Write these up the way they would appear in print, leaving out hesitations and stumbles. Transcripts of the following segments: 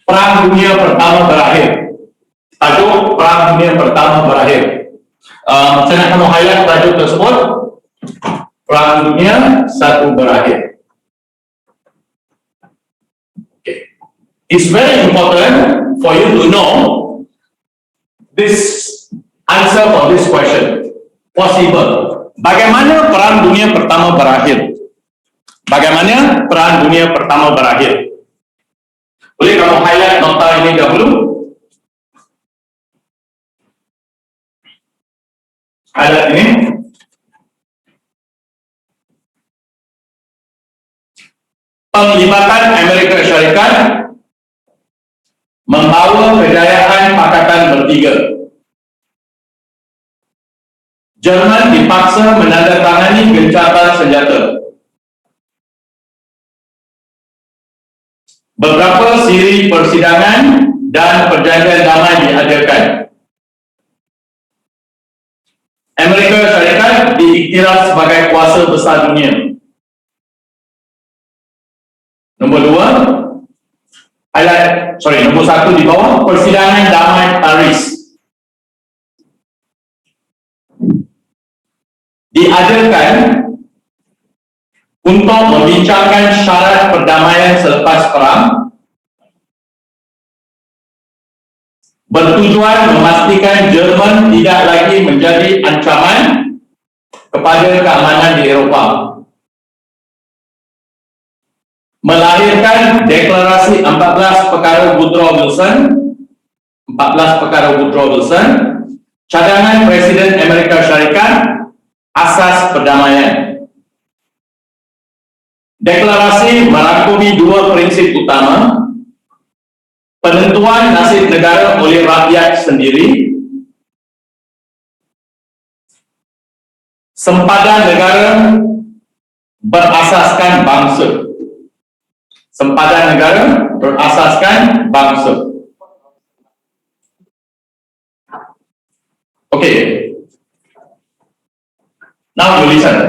Perang Dunia Pertama berakhir. Tajuk Perang Dunia Pertama berakhir. Saya nak kamu highlight tajuk tersebut. Perang Dunia I berakhir. Okay. It's very important for you to know this answer for this question. Possible. Bagaimana Perang Dunia Pertama berakhir? Bagaimana Perang Dunia Pertama berakhir? Boleh kamu highlight nota ini dahulu? Highlight ini. Penglibatan Amerika Syarikat membawa kejayaan Pakatan Bertiga. Jerman dipaksa menandatangani gencatan senjata. Beberapa siri persidangan dan perjanjian damai diadakan. Amerika Syarikat diiktiraf sebagai kuasa besar dunia. Nombor 1 di bawah, persidangan damai Paris diadakan untuk membincangkan syarat perdamaian selepas perang, bertujuan memastikan Jerman tidak lagi menjadi ancaman kepada keamanan di Eropah. Melahirkan deklarasi 14 perkara Woodrow Wilson, cadangan Presiden Amerika Syarikat, asas perdamaian. Deklarasi merangkumi dua prinsip utama: penentuan nasib negara oleh rakyat sendiri, sempadan negara berasaskan bangsa. Sempadan negara berasaskan bangsa. Okay. Now you listen.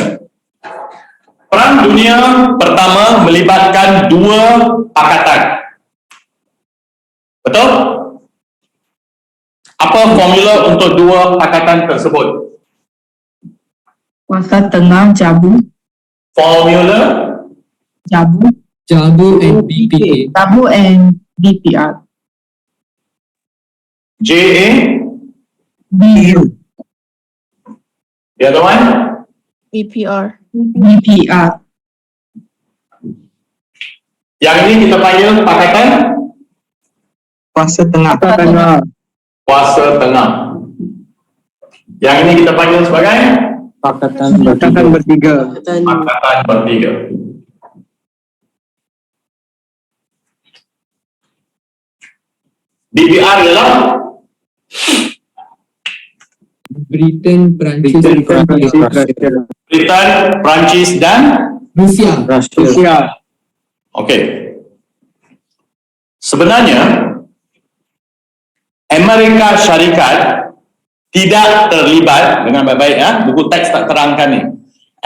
Perang Dunia Pertama melibatkan dua pakatan. Betul? Apa formula untuk dua pakatan tersebut? Kuasa Tengah JABU. Formula JABU and BPA. JABU and BPR. JA. BU. The other one? BPR. Yang ini kita panggil pakatan Kuasa Tengah. kuasa tengah. Yang ini kita panggil sebagai Pakatan Bertiga. pakatan bertiga. BPR ialah Britain, Perancis dan Rusia. okey. Sebenarnya Amerika Syarikat tidak terlibat, dengan baik-baik ya, buku teks tak terangkan ni.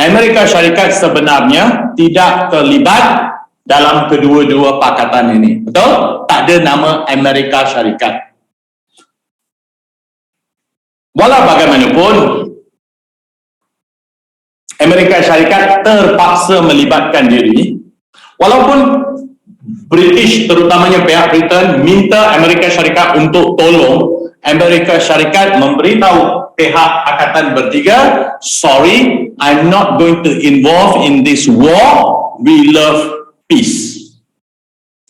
Amerika Syarikat sebenarnya tidak terlibat dalam kedua-dua pakatan ini. Betul? Tak ada nama Amerika Syarikat. Walau bagaimanapun, Amerika Syarikat terpaksa melibatkan diri, walaupun British, terutamanya pihak Britain, minta Amerika Syarikat untuk tolong. Amerika Syarikat memberitahu pihak Pakatan Bertiga, sorry, I'm not going to involve in this war, we love peace.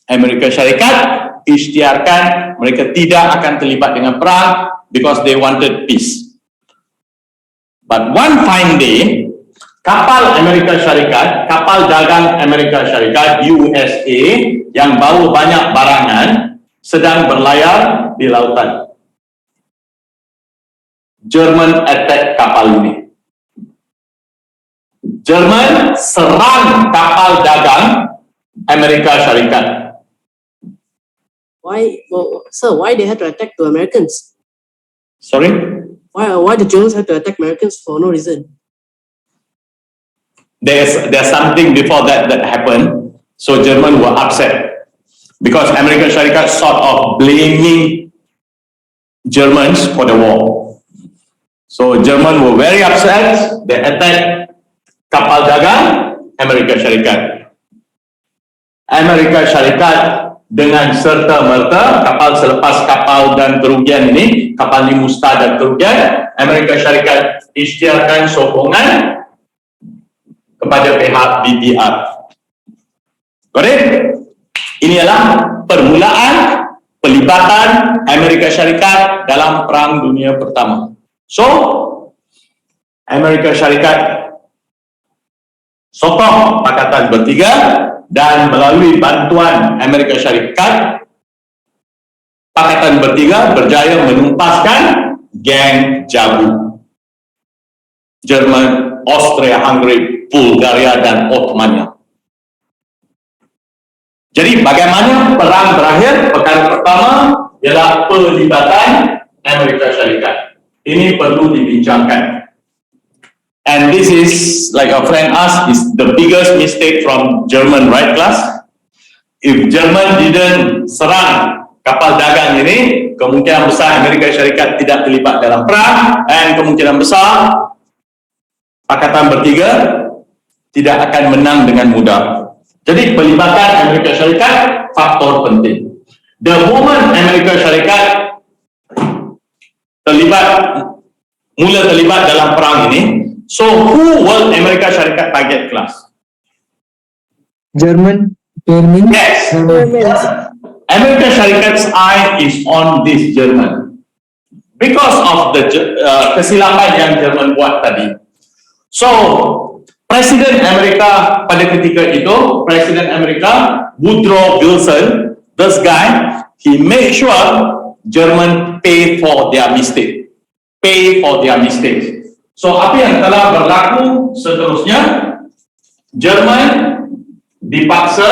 Amerika Syarikat isytiharkan mereka tidak akan terlibat dengan perang because they wanted peace. But one fine day, kapal Amerika Syarikat, kapal dagang Amerika Syarikat USA yang bawa banyak barangan sedang berlayar di lautan. Jerman attack kapal ini. Jerman serang kapal dagang Amerika Syarikat. Why they had to attack the Americans? Sorry? Why the Germans had to attack Americans for no reason? There's something before that happened, so German were upset. because Amerika Syarikat sort of blaming Germans for the war. So German were very upset. They attacked kapal dagang Amerika Syarikat. Amerika Syarikat dengan serta-merta kapal selepas kapal dan kerugian ini, kapal ini musnah dan kerugian, Amerika Syarikat isytiharkan sokongan kepada pihak BPR. Correct? Ini adalah permulaan pelibatan Amerika Syarikat dalam Perang Dunia Pertama. So, Amerika Syarikat sokong Pakatan Bertiga dan melalui bantuan Amerika Syarikat, Pakatan Bertiga berjaya menumpaskan geng Jabu. Jerman, Austria, Hungary, Bulgaria dan Ottomania. Jadi bagaimana perang berakhir? Perkara pertama ialah pelibatan Amerika Syarikat. Ini perlu dibincangkan. And this is, like a friend asked, is the biggest mistake from German, right class? If German didn't serang kapal dagang ini, kemungkinan besar Amerika Syarikat tidak terlibat dalam perang, dan kemungkinan besar Pakatan Bertiga tidak akan menang dengan mudah. Jadi pelibatan Amerika Syarikat faktor penting. The moment Amerika Syarikat mula terlibat dalam perang ini, so who will Amerika Syarikat target class? German. Yes. Amerika Syarikat's eye is on this German because of the kesilapan yang Jerman buat tadi. So Presiden Amerika pada ketika itu, Presiden Amerika Woodrow Wilson, this guy, he made sure Jerman pay for their mistake. So apa yang telah berlaku seterusnya, Jerman dipaksa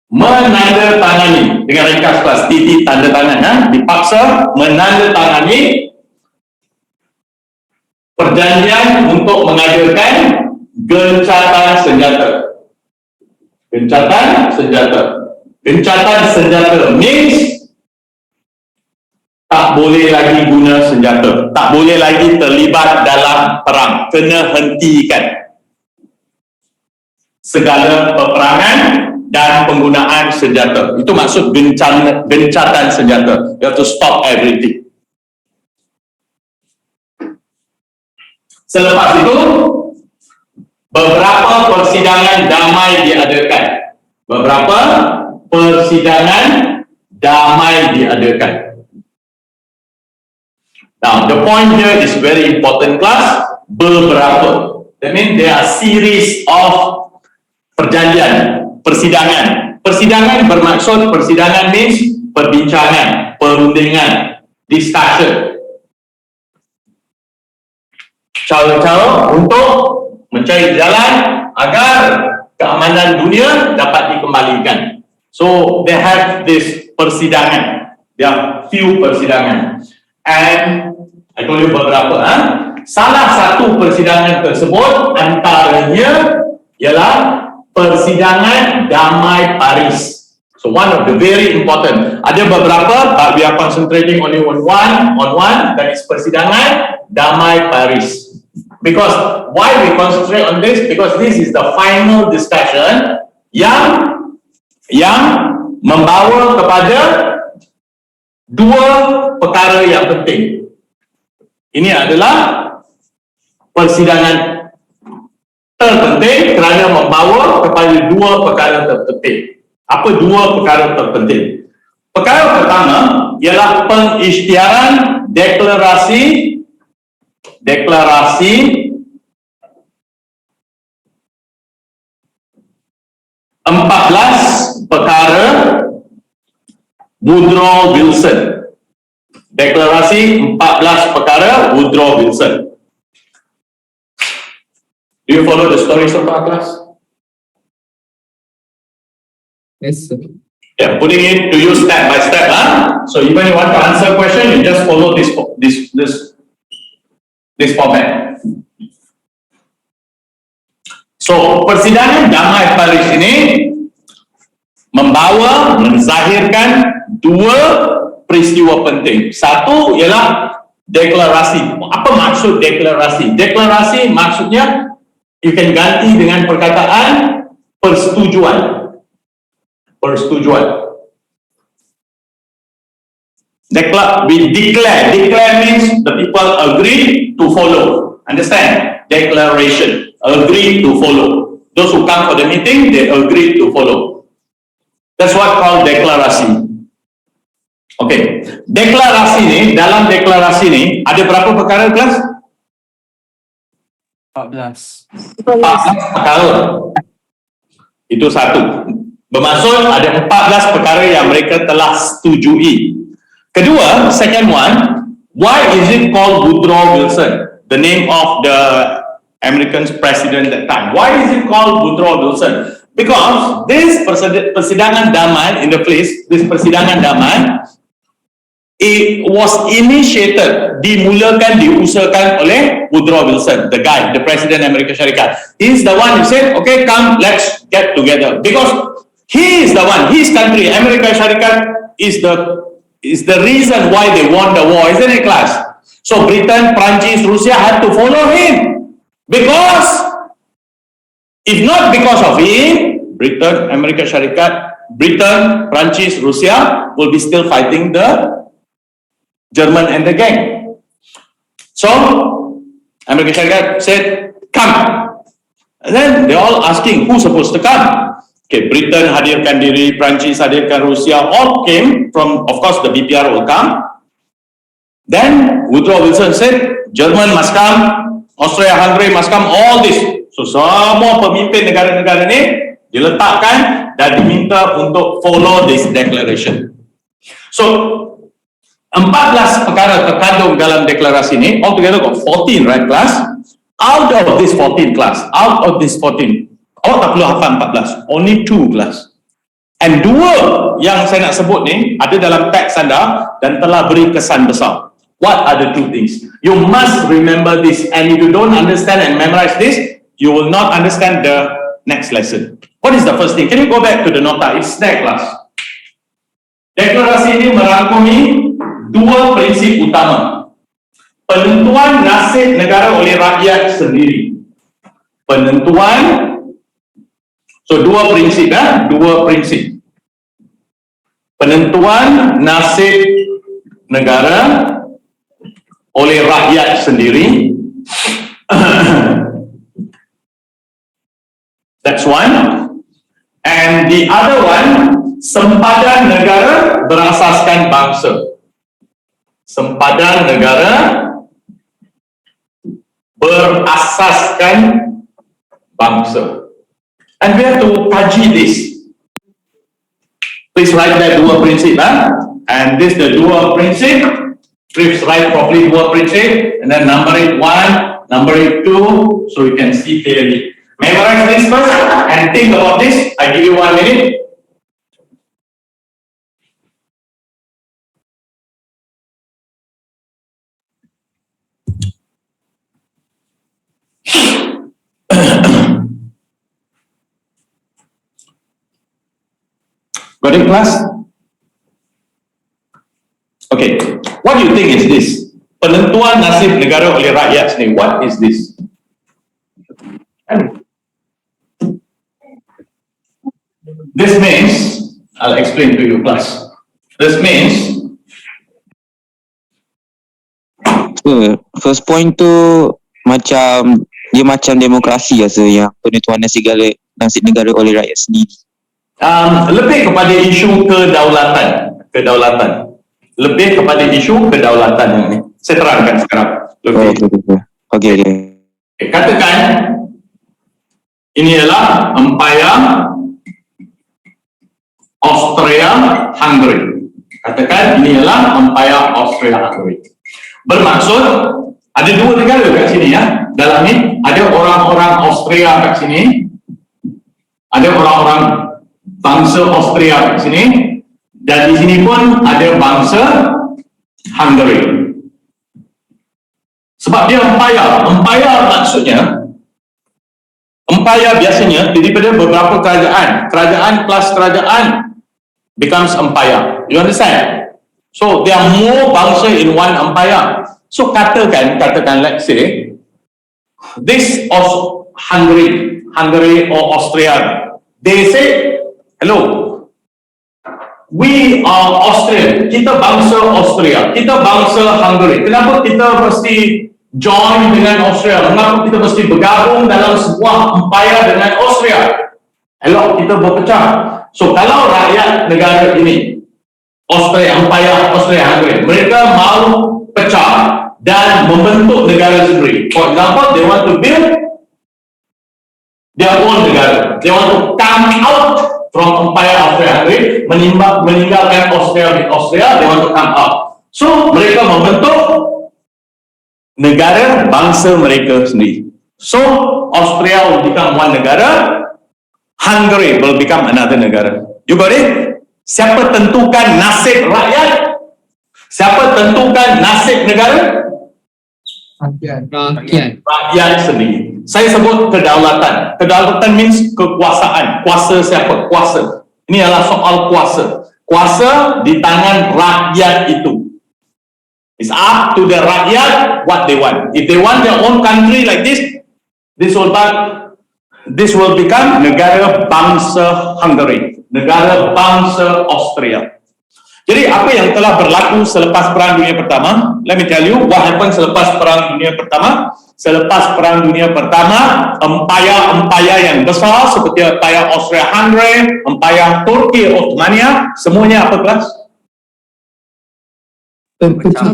menandatangani, dengan ringkas kelas titik tanda tangan, dipaksa menandatangani perjanjian untuk mengadakan gencatan senjata. Gencatan senjata means tak boleh lagi guna senjata, tak boleh lagi terlibat dalam perang, kena hentikan segala peperangan dan penggunaan senjata. Itu maksud gencatan senjata. You have to stop everything. Selepas itu, beberapa persidangan damai diadakan. Now, the point here is very important, class. Beberapa. That means there are series of persidangan. Persidangan bermaksud, persidangan means perbincangan, perundingan, discussion. Cara-cara untuk mencari jalan agar keamanan dunia dapat dikembalikan. So they have this persidangan. There are few persidangan. And I told you beberapa. Salah satu persidangan tersebut antaranya ialah persidangan damai Paris. So one of the very important. Ada beberapa, but we are concentrating only on one. That is persidangan damai Paris. Because why we concentrate on this? Because this is the final discussion yang membawa kepada dua perkara yang penting. Ini adalah persidangan terpenting kerana membawa kepada dua perkara terpenting. Apa dua perkara terpenting? Perkara pertama ialah pengisytiharan deklarasi 14 perkara Woodrow Wilson. Deklarasi 14 perkara Woodrow Wilson. Do you follow the story so far, class? Yes, sir. Yeah, putting it to you step by step. So even you want to answer a question, you just follow this format. So, persidangan damai Paris ini menzahirkan dua peristiwa penting. Satu ialah deklarasi. Apa maksud deklarasi? Deklarasi maksudnya you can ganti dengan perkataan persetujuan. Persetujuan. We declare. Declare means the people agree to follow. Understand? Declaration. Agree to follow. Those who come for the meeting, they agree to follow. That's what called deklarasi. Okay. Deklarasi ni, dalam deklarasi ni, ada berapa perkara kelas? 14. 14 perkara. Itu satu. Bermaksud ada 14 perkara yang mereka telah setujui. Kedua, second one, why is it called Woodrow Wilson? The name of the American president that time. Why is it called Woodrow Wilson? Because this persidangan damai in the place, this persidangan damai, it was initiated, dimulakan, diusahakan oleh Woodrow Wilson, the guy, the President Amerika Syarikat. He's the one who said, okay, come, let's get together. Because he is the one, his country, Amerika Syarikat, is the reason why they won the war, isn't it, class? So Britain, Prancis, Russia had to follow him. Because, if not because of him, Britain, Amerika Syarikat, Britain, Prancis, Russia will be still fighting the German and the gang. So, Amerika Syarikat said, come. And then they're all asking, who's supposed to come? Okay, Britain hadirkan diri, Prancis hadirkan Rusia, all came from, of course, the BPR will come. Then Woodrow Wilson said, German must come, Austria-Hungary must come, all this. So, semua pemimpin negara-negara ini diletakkan dan diminta untuk follow this declaration. So, 14 perkara terkandung dalam deklarasi ini, altogether got 14, right, class? Out of this 14, class, out of this 14, awak tak perlu hafal 14, only 2, class. And 2 yang saya nak sebut ni, ada dalam teks anda dan telah beri kesan besar. What are the 2 things? You must remember this, and if you don't understand and memorize this, you will not understand the next lesson. What is the first thing? Can you go back to the nota? It's there, class. Deklarasi ini merangkumi 2 prinsip utama. Penentuan nasib negara oleh rakyat sendiri. Penentuan, so 2 prinsip, 2 prinsip. Penentuan nasib negara oleh rakyat sendiri. That's one. And the other one, sempadan negara berasaskan bangsa. Sempadan negara berasaskan bangsa. And we have to kaji this. Please write that 2 prinsip, and this the 2 prinsip. Please write properly 2 prinsip, and then number it 1, number it 2, so you can see clearly. Memorize this first and think about this. I give you 1 minute. Got it, class? Okay, what do you think is this? Penentuan nasib negara oleh rakyat sendiri. What is this? This means, I'll explain to you, class. This means, first point tu macam dia macam demokrasi rasa yang penentuan nasib negara oleh rakyat sendiri. Lebih kepada isu kedaulatan. Lebih kepada isu kedaulatan ini. Saya terangkan sekarang. Okay. Katakan ini adalah empire Austria-Hungary. Katakan ini adalah empire Austria-Hungary. Bermaksud ada 2 negara kat sini, ya. Dalam ni ada orang-orang Austria kat sini, ada orang-orang bangsa Austria kat sini, dan di sini pun ada bangsa Hungary. Sebab dia empire. Empire maksudnya Empire biasanya daripada beberapa kerajaan plus kerajaan becomes empire. You understand? So there are more bangsa in one empire. So katakan let's say this of Hungary or Austria, they say, hello, we are Austrian, kita bangsa Austria, kita bangsa Hungary. Kenapa kita mesti join dengan Austria? Kenapa kita mesti bergabung dalam sebuah empire dengan Austria? Elok kita berpecah. So kalau rakyat negara ini, Austria, empire Austria Hungary, mereka mau pecah dan membentuk negara sendiri. For example, they want to build their own negara. They want to come out from empire Austria Hungary, meninggalkan Austria, they want to come out. So mereka membentuk negara bangsa mereka sendiri. So Austria will become one negara, Hungary will become another negara. You got it? Siapa tentukan nasib rakyat? Siapa tentukan nasib negara? Rakyat sendiri. Saya sebut kedaulatan. Kedaulatan means kekuasaan. Kuasa siapa? Kuasa. Ini adalah soal kuasa. Kuasa di tangan rakyat itu. It's up to the rakyat what they want. If they want their own country like this will become negara bangsa Hungary, negara bangsa Austria. Jadi apa yang telah berlaku selepas Perang Dunia Pertama? Let me tell you what happened selepas Perang Dunia Pertama. Selepas Perang Dunia Pertama, empire yang besar seperti empire Austria-Hungary, empire Turki, Ottomania, semuanya apa kelas? Berpecah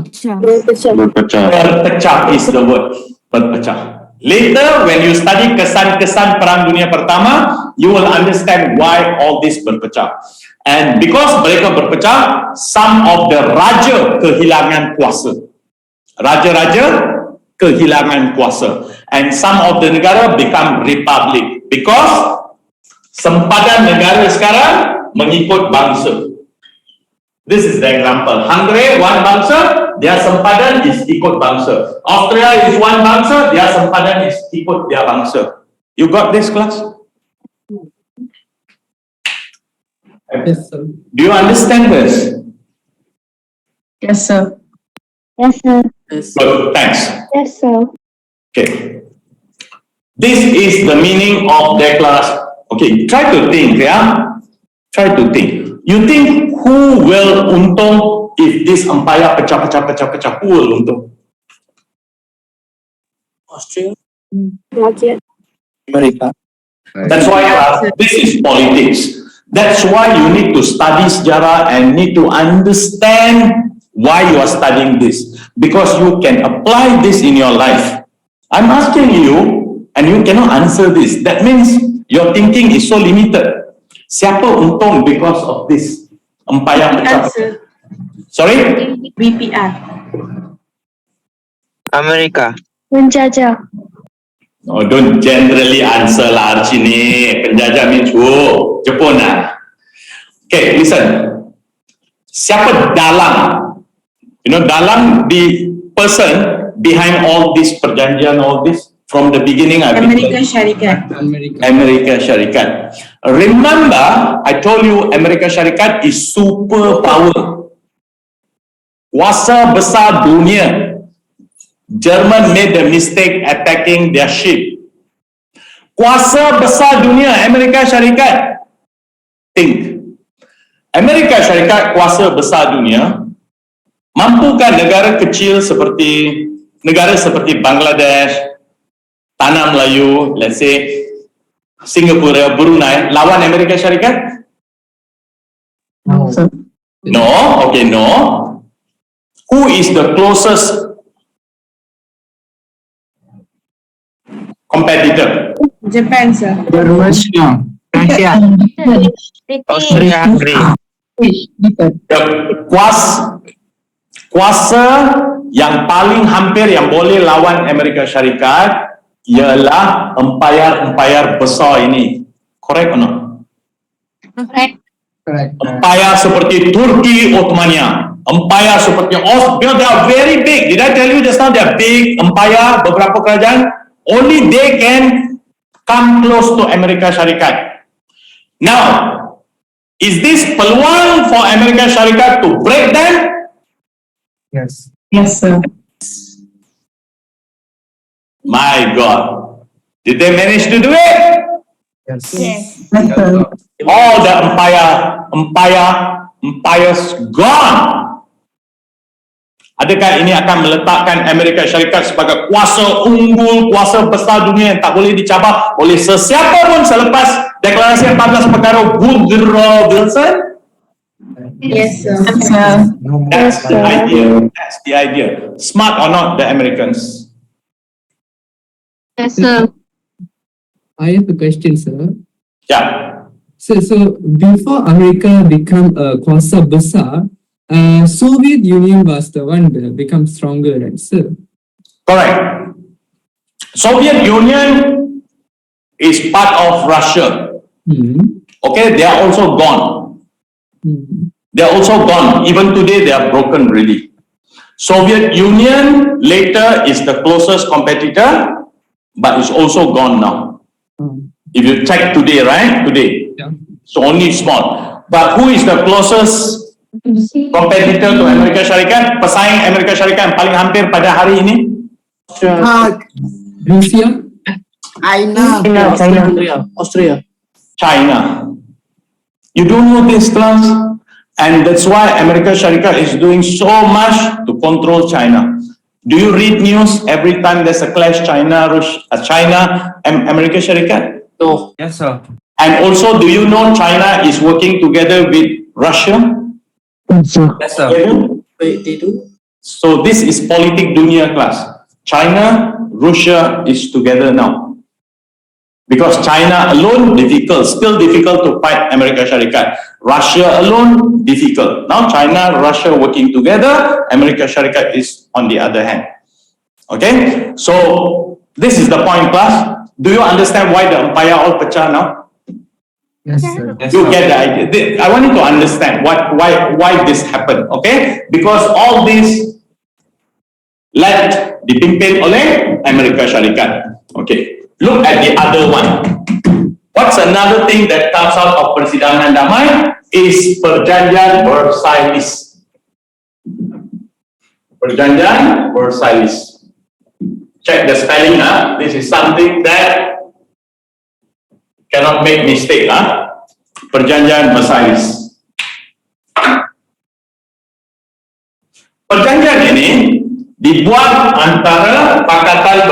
is the word. Berpecah. Later, when you study kesan-kesan Perang Dunia Pertama, you will understand why all this berpecah. And because mereka berpecah, some of the raja kehilangan kuasa. Raja-raja kehilangan kuasa. And some of the negara become republic. Because sempadan negara sekarang mengikut bangsa. This is the example. Hungary, one bangsa, their sempadan is ikut bangsa. Austria is one bangsa, their sempadan is ikut their bangsa. You got this, class? Yes, sir. Do you understand this? Yes, sir. Yes, sir. Yes. Good, thanks. Yes, sir. Okay. This is the meaning of declaration. Okay, try to think, yeah? Try to think. You think who will untung if this empire pecah? Who will untung? Austria. Rakyat. Amerika. That's why this is politics. That's why you need to study sejarah and need to understand why you are studying this. Because you can apply this in your life. I'm asking you and you cannot answer this. That means your thinking is so limited. Siapa untung because of this empire pecah? Sorry? BPR. Amerika. Menjajah. Oh, don't generally answer lah sini. Penjajah means who? Jepun lah. Okay, listen. Siapa dalang? You know, dalang, the person behind all this perjanjian, all this from the beginning. Amerika Syarikat. Amerika Syarikat. Remember, I told you Amerika Syarikat is super power. Kuasa besar dunia. German made the mistake attacking their ship. Kuasa besar dunia, Amerika Syarikat. Think. Amerika Syarikat kuasa besar dunia. Mampukah negara kecil seperti Bangladesh, Tanah Melayu, let's say Singapura, Brunei, lawan Amerika Syarikat? No. No, okay, no. Who is the closest competitor? Japan, sir. Rusia. Austria, Hungary. Kuasa yang paling hampir yang boleh lawan Amerika Syarikat ialah empire besar ini. Correct or not? Correct. Empire seperti Turki, Ottomania. Empire seperti Austria, they are very big. Did I tell you just now they are big empire, beberapa kerajaan? Only they can come close to Amerika Syarikat. Now, is this peluang for Amerika Syarikat to break them? Yes. Yes, sir. My God, did they manage to do it? Yes. Yes, sir. All the empires gone. Adakah ini akan meletakkan Amerika Syarikat sebagai kuasa unggul, kuasa besar dunia yang tak boleh dicabar oleh sesiapa pun selepas deklarasi 14 perkara Woodrow Wilson? Yes, sir. That's the idea. That's the idea. Smart or not, the Americans? Yes, sir. I have a question, sir. Yeah. So before America become a kuasa besar, Soviet Union was the one that become stronger, right, sir? Correct. Soviet Union is part of Russia. Okay, they are also gone. They are also gone. Even today, they are broken really. Soviet Union later is the closest competitor, but it's also gone now. If you check today, right? Today. Yeah. So only small. But who is the closest competitor to Amerika Syarikat? Pesaing Amerika Syarikat yang paling hampir pada hari ini? Russia? Austria. China. You don't know this, class? And that's why Amerika Syarikat is doing so much to control China. Do you read news every time there's a clash, China and Amerika Syarikat? No. Yes, sir. And also, do you know China is working together with Russia? Yes, sir. Wait, they do? So this is politik dunia, class. China, Russia is together now. Because China alone, still difficult to fight Amerika Syarikat. Russia alone, difficult. Now China, Russia working together, Amerika Syarikat is on the other hand. Okay? So, this is the point, class. Do you understand why the empire all pecah now? Yes, sir. Yes, You sir. get the idea. I want you to understand why this happened. Okay? Because all this dipimpin oleh Amerika Syarikat. Okay. Look at the other one. What's another thing that comes out of persidangan damai is perjanjian Versailles. Perjanjian Versailles. Check the spelling. This is something that cannot make mistake. Perjanjian Versailles. Perjanjian ini dibuat antara Pakatan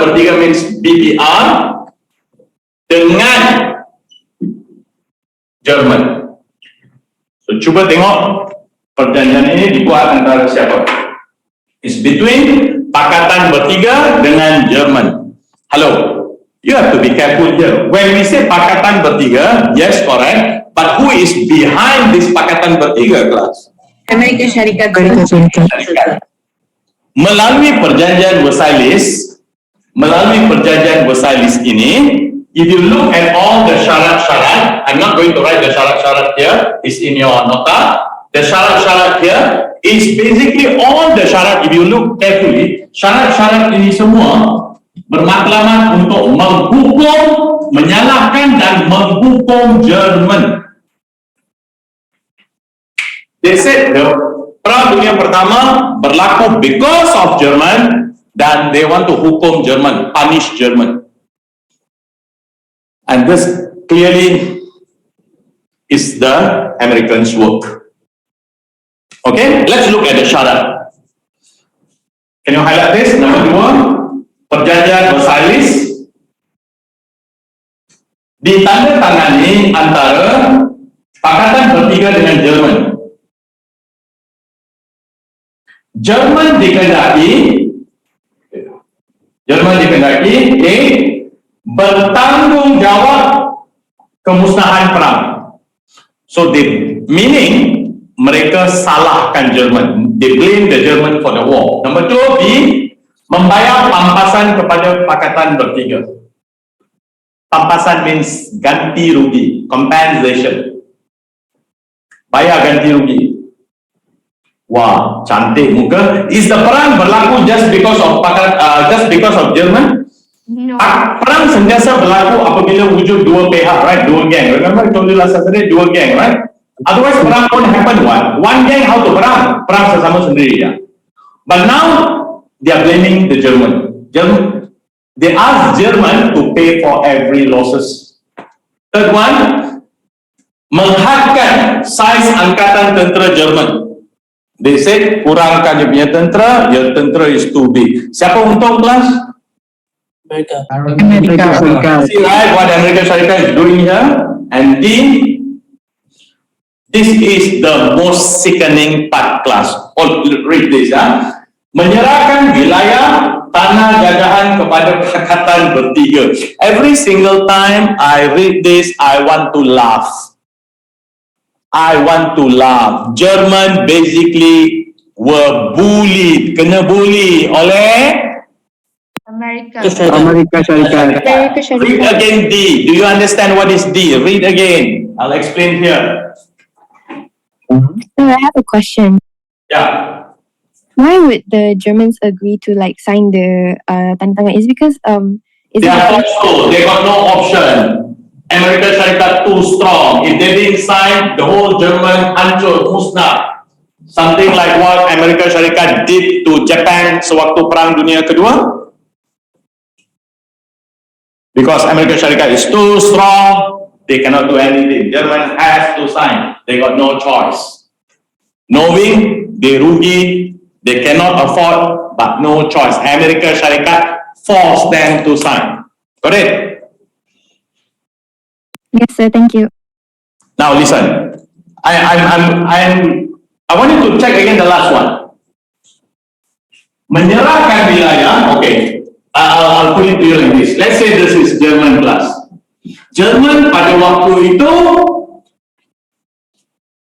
bertiga means BPR dengan Jerman. So cuba tengok perjanjian ini dibuat antara siapa? It's between Pakatan bertiga dengan Jerman. Hello, you have to be careful here. When we say Pakatan bertiga, yes, correct. But who is behind this Pakatan bertiga, class? Amerika Syarikat. Syarikat. Melalui perjanjian Versailles ini, if you look at all the syarat-syarat, I'm not going to write the syarat-syarat here, it's in your nota. The syarat-syarat here is basically all the syarat, if you look carefully, syarat-syarat ini semua bermatlamat untuk menghukum, menyalahkan dan menghukum Jerman. They said the Perang Dunia Pertama berlaku because of Jerman dan they want to hukum Jerman, punish Jerman. And this clearly is the Americans' work. Okay, let's look at the syarat. Can you highlight this? Number 2, Perjanjian Versailles ditandatangani antara Pakatan bertiga dengan Jerman. Jerman dikehendaki bertanggung jawab kemusnahan perang. So meaning mereka salahkan Jerman. They blame the German for the war. Number 2, membayar pampasan kepada Pakatan bertiga. Pampasan means ganti rugi, compensation. Bayar ganti rugi. Wah, cantik muka. Is the perang berlaku just because of German? No. Perang sentiasa berlaku apabila wujud dua pihak, right? Dua geng. Remember I told you last Saturday, dua geng, right? Otherwise, perang won't happen. One gang how to perang? Perang sesama sendiri, ya. But now they are blaming the German. They ask German to pay for every losses. Third one, menghadkan saiz angkatan tentera Jerman. They said kurangkan dia punya tentera, your tentera is too big. Siapa untung kelas? America. America. See right what American Syarikat is doing here? And this is the most sickening part class. Oh, read this. Menyerahkan wilayah tanah jajahan kepada Pakatan Bertiga. Every single time I read this, I want to laugh. German basically were bullied, kena bully oleh America. America Syarikat. America Read Syarikat. again D. Do you understand what is D? Read again. I'll explain here. So I have a question. Yeah. Why would the Germans agree to like sign the tanda tangan? Is because is They it are forceful. They got no option. American Syarikat too strong. If they didn't sign, the whole German hancur, musnah. Something like what American Syarikat did to Japan sewaktu Perang Dunia Kedua. Because American Syarikat is too strong, they cannot do anything. German has to sign. They got no choice. Knowing they rugi, they cannot afford, but no choice. American Syarikat forced them to sign. Got it? Yes, sir. Thank you. Now listen. I want you to check again the last one. Menyerahkan wilayah. Okay. I'll put it to you like this. Let's say this is German class. German pada waktu itu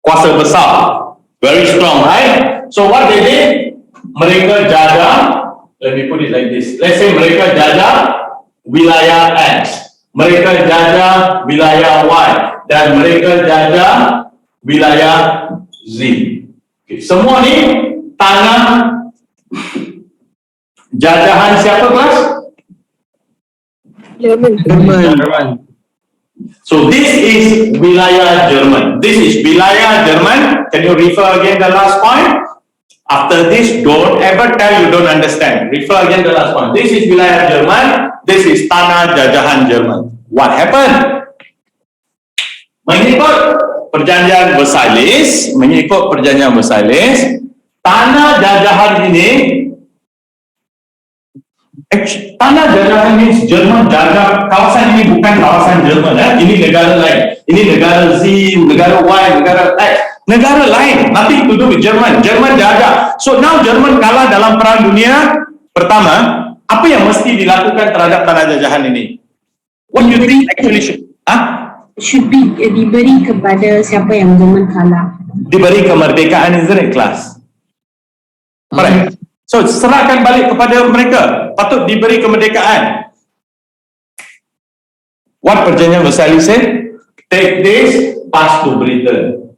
kuasa besar, very strong, right? So what they did? Mereka jajah. Let me put it like this. Let's say mereka jajah wilayah X. Mereka jajah wilayah Y dan mereka jajah wilayah Z. Okay. Semua ni tanah jajahan siapa kelas? German. So this is wilayah Jerman. This is wilayah Jerman. Can you refer again the last point? After this, don't ever tell you don't understand. Refer again the last point. This is wilayah Jerman. This is tanah jajahan Jerman. What happened? Mengikut perjanjian Versailles, tanah jajahan ini, tanah jajahan means Jerman jajah kawasan ini, bukan kawasan Jerman. Ini negara lain. Ini negara Z, negara Y, negara X. Negara lain, nothing to do with Jerman. Jerman jajah. So now Jerman kalah dalam Perang Dunia Pertama. Apa yang mesti dilakukan terhadap tanah jajahan ini? What do you think actually should? Should be diberi kepada siapa yang Jerman kalah. Diberi kemerdekaan, isn't it, class? Correct. So serahkan balik kepada mereka. Patut diberi kemerdekaan. What perjanjian Versailles said? Take this, pass to Britain.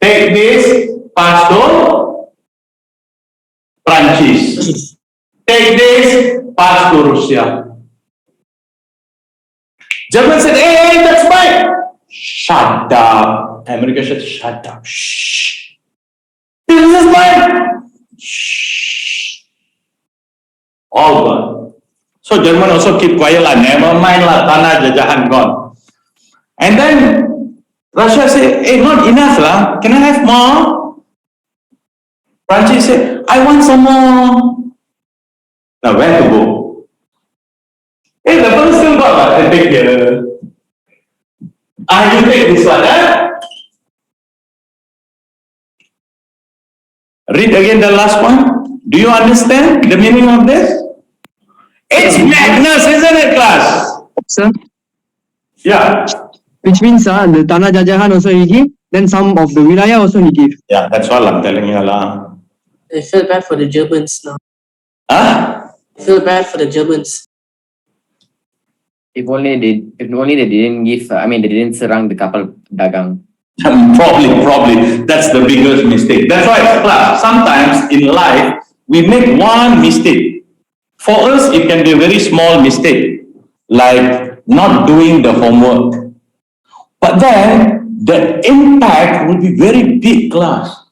Take this, pass to Prancis. Take this, pass to Russia. German said, hey, that's mine. Shut up. America said, shut up. Shh. This is mine. Shh. All gone. So German also keep quiet lah. Never mind lah, tanah jajahan gone. And then Russia said, hey, not enough lah. Can I have more? Francis said, I want some more. Now where to go? Hey, the first still got lah. I take here. You take this one, Read again the last one. Do you understand the meaning of this? It's madness, isn't it, class? Sir, Yeah. which means the tanah jajahan also he give, then some of the wilayah also he give. Yeah, that's all I'm telling you lah. I feel bad for the Germans now. Huh? I feel bad for the Germans. If only they didn't give, they didn't serang the kapal dagang. Probably. That's the biggest mistake. That's why, class, sometimes in life, we make one mistake. For us, it can be a very small mistake, like not doing the homework. But then, the impact will be very big, class.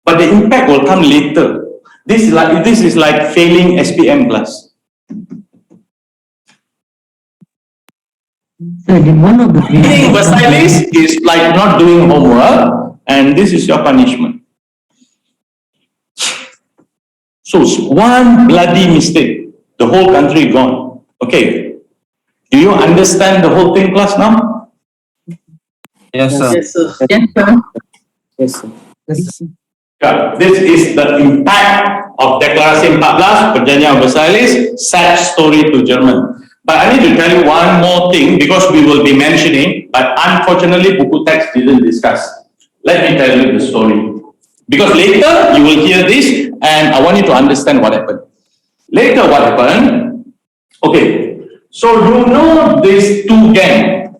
But the impact will come later. This is like failing SPM class. So one of the Being versailles is like not doing homework, and this is your punishment. So one bloody mistake, the whole country gone. Okay, do you understand the whole thing, class now? Yes, sir. Yes, sir. Yes, sir. Yeah, this is the impact of Deklarasi 14, Perjanjian Versailles, sad story to German. But I need to tell you one more thing because we will be mentioning, but unfortunately buku text didn't discuss. Let me tell you the story. Because later you will hear this and I want you to understand what happened. Later what happened, okay, so you know these two gangs.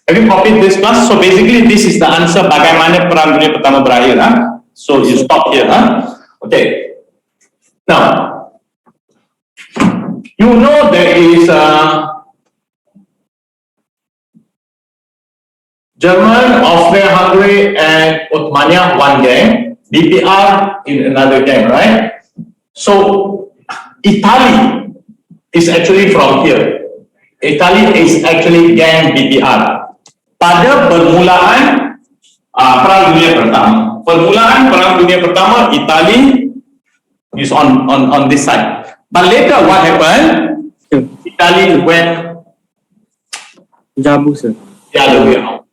Have you copied this class? So basically this is the answer bagaimana Perang Dunia Pertama berakhir. Huh? So you stop here. Huh? Okay. Now, you know there is German, Austria-Hungary and Ottomania, one gang. DPR in another gang, right? So, Italy is actually from here. Italy is actually gang DPR. Pada permulaan Perang Dunia Pertama. Permulaan Perang Dunia Pertama, Italy is on this side. But later what happened? Italy went Jabu, sir. the other way around.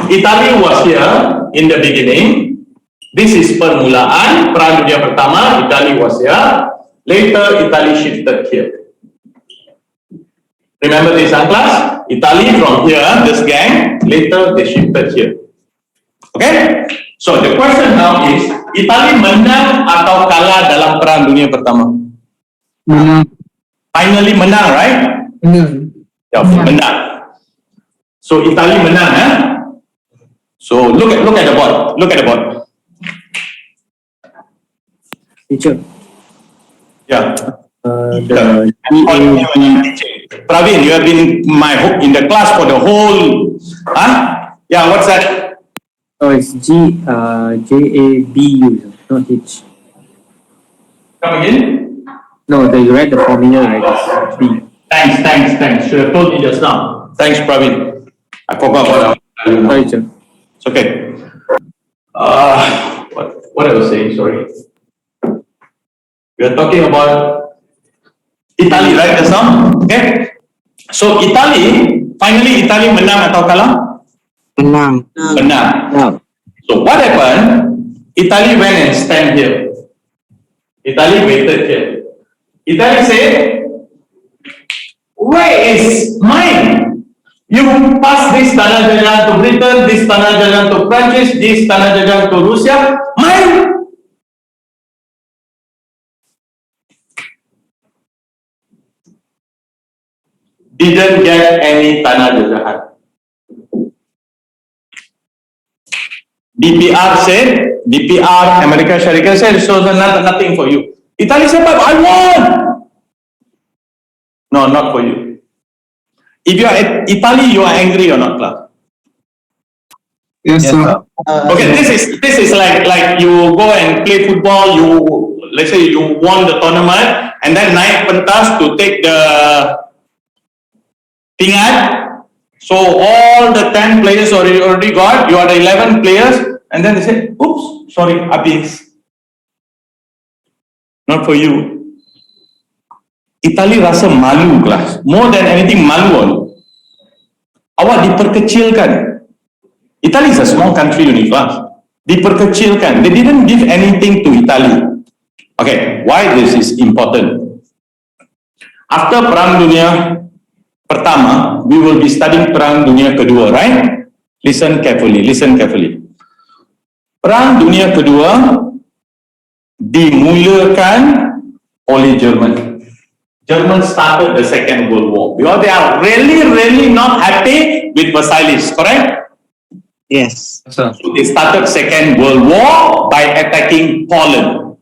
Italy was here in the beginning. This is permulaan Perang Dunia Pertama. Italy was here. Later Italy shifted here. Remember this, class? Italy from here, this gang. Later they shifted here. Okay? So the question now is, Italy menang atau kalah dalam Perang Dunia Pertama? Finally menang, right? No. Yeah, menang. So Italy menang, eh? So look at the board. Look at the board. Teacher. Yeah. The Praveen, you have been my hook in the class for the whole. Huh? Yeah. What's that? oh, it's Jabu, not H. Come again. No, you read the formula, right? It's B. Thanks. Should have told me just now. Thanks, Praveen. I forgot what I was. Sorry, sir. It's okay. What I was saying, sorry. We are talking about Italy, right, just now? Okay. So Italy, finally Italy menang atau kalah? Menang. Menang. Now, So what happened? Italy went and stand here. Italy waited here. Italy said, where is mine? You pass this tanah jajahan to Britain, this tanah jajahan to Prancis, this tanah jajahan to Russia. Mine! Didn't get any tanah jajahan. DPR, America Syarikat said, so nothing for you. Italy said, but I won! No, not for you. If you are at Italy, you are angry or not, class? Yes, sir. Okay, this is like you go and play football, let's say you won the tournament, and then naik pentas to take the tingat. So all the 10 players already got, you are the 11 players, and then they say, oops, sorry, habis. Not for you. Italy rasa malu, kelas. More than anything, malu. Awak diperkecilkan. Italy is a small country, class. Diperkecilkan. They didn't give anything to Italy. Okay, why this is important? After Perang Dunia Pertama, we will be studying Perang Dunia Kedua, right? Listen carefully. Perang Dunia Kedua dimulakan oleh Jerman. Germans started the Second World War because they are really not happy with Versailles, correct? Yes. So they started Second World War by attacking Poland.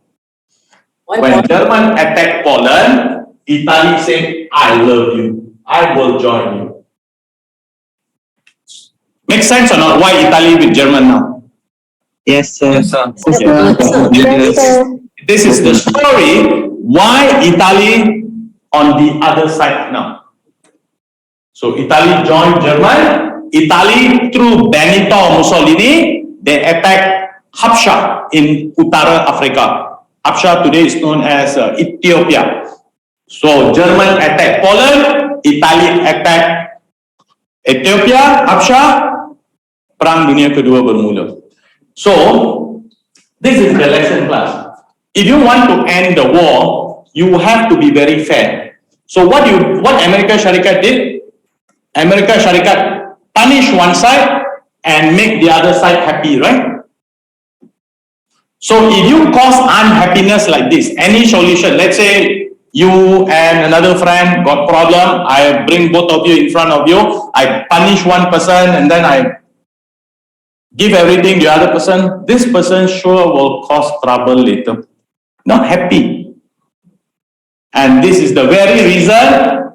When German attacked Poland, Italy said, I love you. I will join you. Make sense or not? Why Italy with German now? Yes, sir. This is the story why Italy on the other side now. So Italy joined German. Italy through Benito Mussolini, they attacked Habsha in Utara Africa. Habsha today is known as Ethiopia. So German attacked Poland, Italy attacked Ethiopia, Habsha, Perang Dunia Kedua bermula. So this is the lesson class. If you want to end the war, you have to be very fair. So what Amerika Syarikat did? Amerika Syarikat punish one side and make the other side happy, right? So if you cause unhappiness like this, any solution, let's say you and another friend got problem, I bring both of you in front of you, I punish one person and then I give everything to the other person, this person sure will cause trouble later. Not happy. And this is the very reason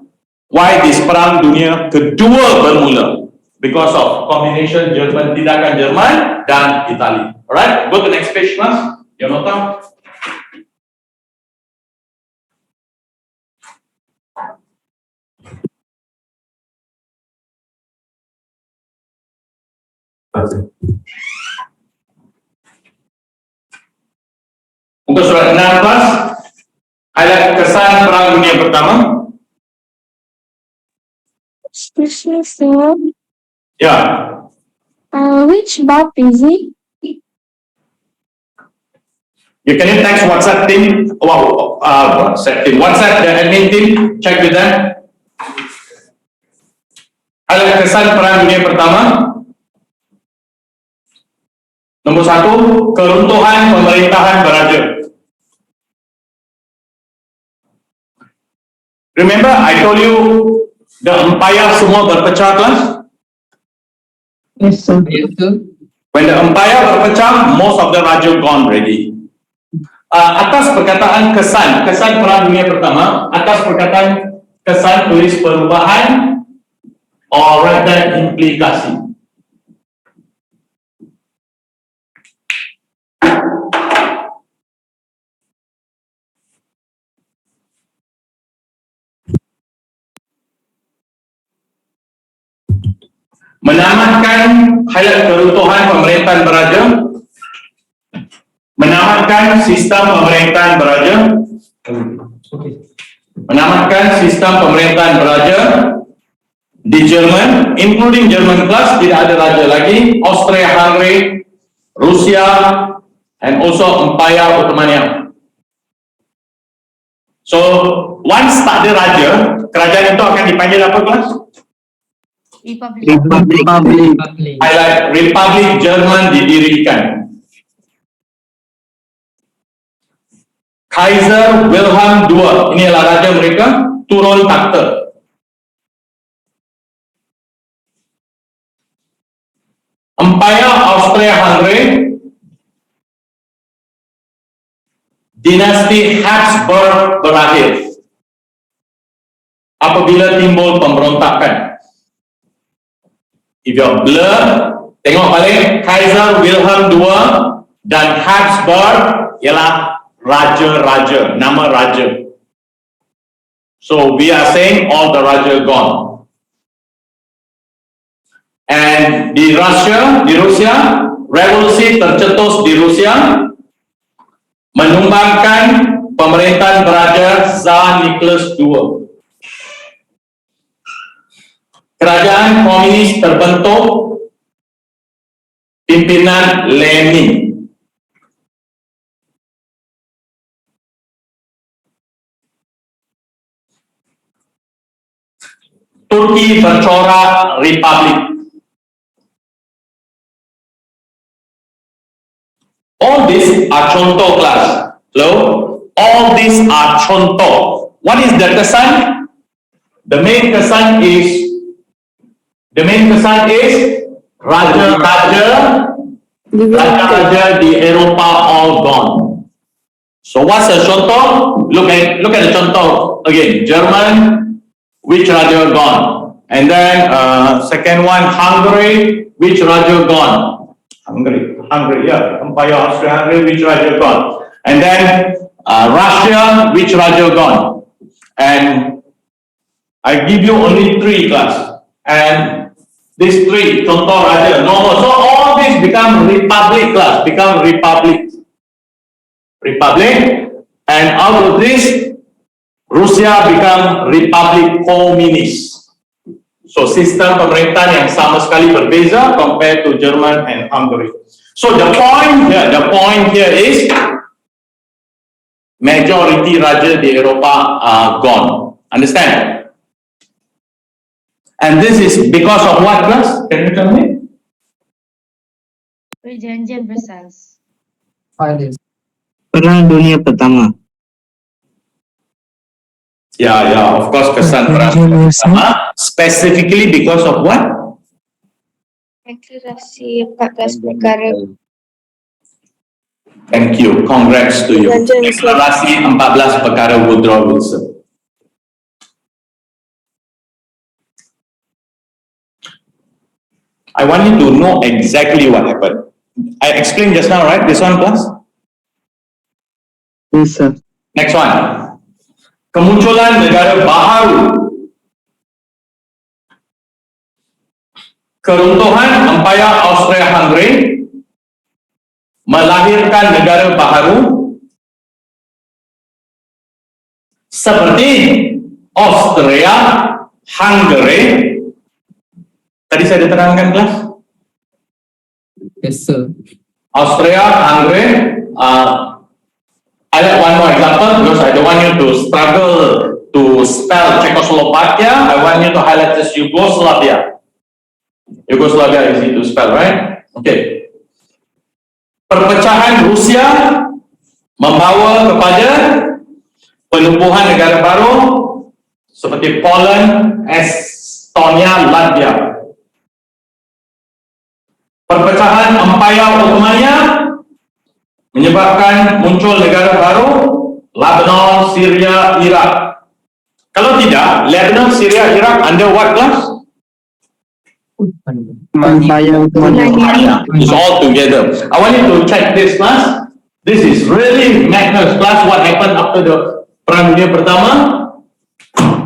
why this Perang Dunia Kedua bermula. Because of combination Jerman, tindakan Jerman dan Italy. Alright, go to the next page, class. Your nota. Muka surat 6 kelas. Highlight kesan Perang Dunia Pertama. Excuse me, sir. Ya. Which bab is it? You can text WhatsApp team. Wow, WhatsApp team. WhatsApp the admin team. Check with them. Highlight kesan Perang Dunia Pertama. Nombor 1, keruntuhan pemerintahan beraja. Remember, I told you the empire semua berpecah, kelas? Yes, sir. Yes, sir. When the empire berpecah, most of the raja gone already. Atas perkataan kesan Perang Dunia Pertama, atas perkataan kesan tulis perubahan or rather implikasi. Menamatkan highlight keruntuhan pemerintahan beraja, menamatkan sistem pemerintahan beraja, menamatkan sistem pemerintahan beraja di Jerman, including Jerman class, tidak ada raja lagi, Austria-Hungary, Rusia, and also Empire Ottoman. So once tak ada raja, kerajaan itu akan dipanggil apa, kelas? Republic. Highlight Republik Jerman didirikan. Kaiser Wilhelm II, ini adalah raja mereka, turun takhta. Empire Austria-Hungary, dinasti Habsburg berakhir apabila timbul pemberontakan. If you're blur, tengok balik, Kaiser Wilhelm II dan Habsburg ialah raja-raja, nama raja. So we are saying all the raja gone. And di Rusia, revolusi tercetus di Rusia menumbangkan pemerintahan beraja Tsar Nicholas II. Kerajaan komunis terbentuk, pimpinan Lenin. Turki bercorak republik. All these are contoh, kelas. Hello? All these are contoh. What is the kesan? The main kesan is raja di Eropa all gone. So what's the contoh? Look at the contoh again. German, which raja gone? And then second one, Hungary, which raja gone? Hungary, yeah. Empire Austria-Hungary, which raja gone? And then Russia, which raja gone? And I give you only 3 class. And these 3, contoh raja, no more. So all these become republic class, become republic. And out of this, Rusia become republic communist. So sistem pemerintahan yang sama sekali berbeza compared to German and Hungary. So the point here is majority raja di Eropa are gone. Understand? And this is because of what, class? Can you tell me? Perjanjian Versailles. Perang Dunia Pertama. Yeah, of course, kesan perang dunia pertama. Specifically because of what? Deklarasi 14 perkara. Thank you. Congrats to you. Deklarasi 14 perkara Woodrow Wilson. I want you to know exactly what happened. I explained just now, right? This one, class? Yes, sir. Next one. Kemunculan negara baharu. Keruntuhan Empire Austria-Hungary melahirkan negara baharu seperti Austria, Hungary. Tadi saya diterangkan, kelas? Yes, sir. Austria, Hungary. I have one more example because I don't want you to struggle to spell Czechoslovakia. I want you to highlight this Yugoslavia. Yugoslavia is easy to spell, right? Okay. Perpecahan Rusia membawa kepada penumbuhan negara baru seperti Poland, Estonia, Latvia. Perpecahan Empire Ottomania menyebabkan muncul negara baru, Lebanon, Syria, Iraq. Kalau tidak, Lebanon, Syria, Iraq under what class? Empire Ottoman. It's all together. I want you to check this class. This is really Magnus class. What happened after the Perang Dunia Pertama?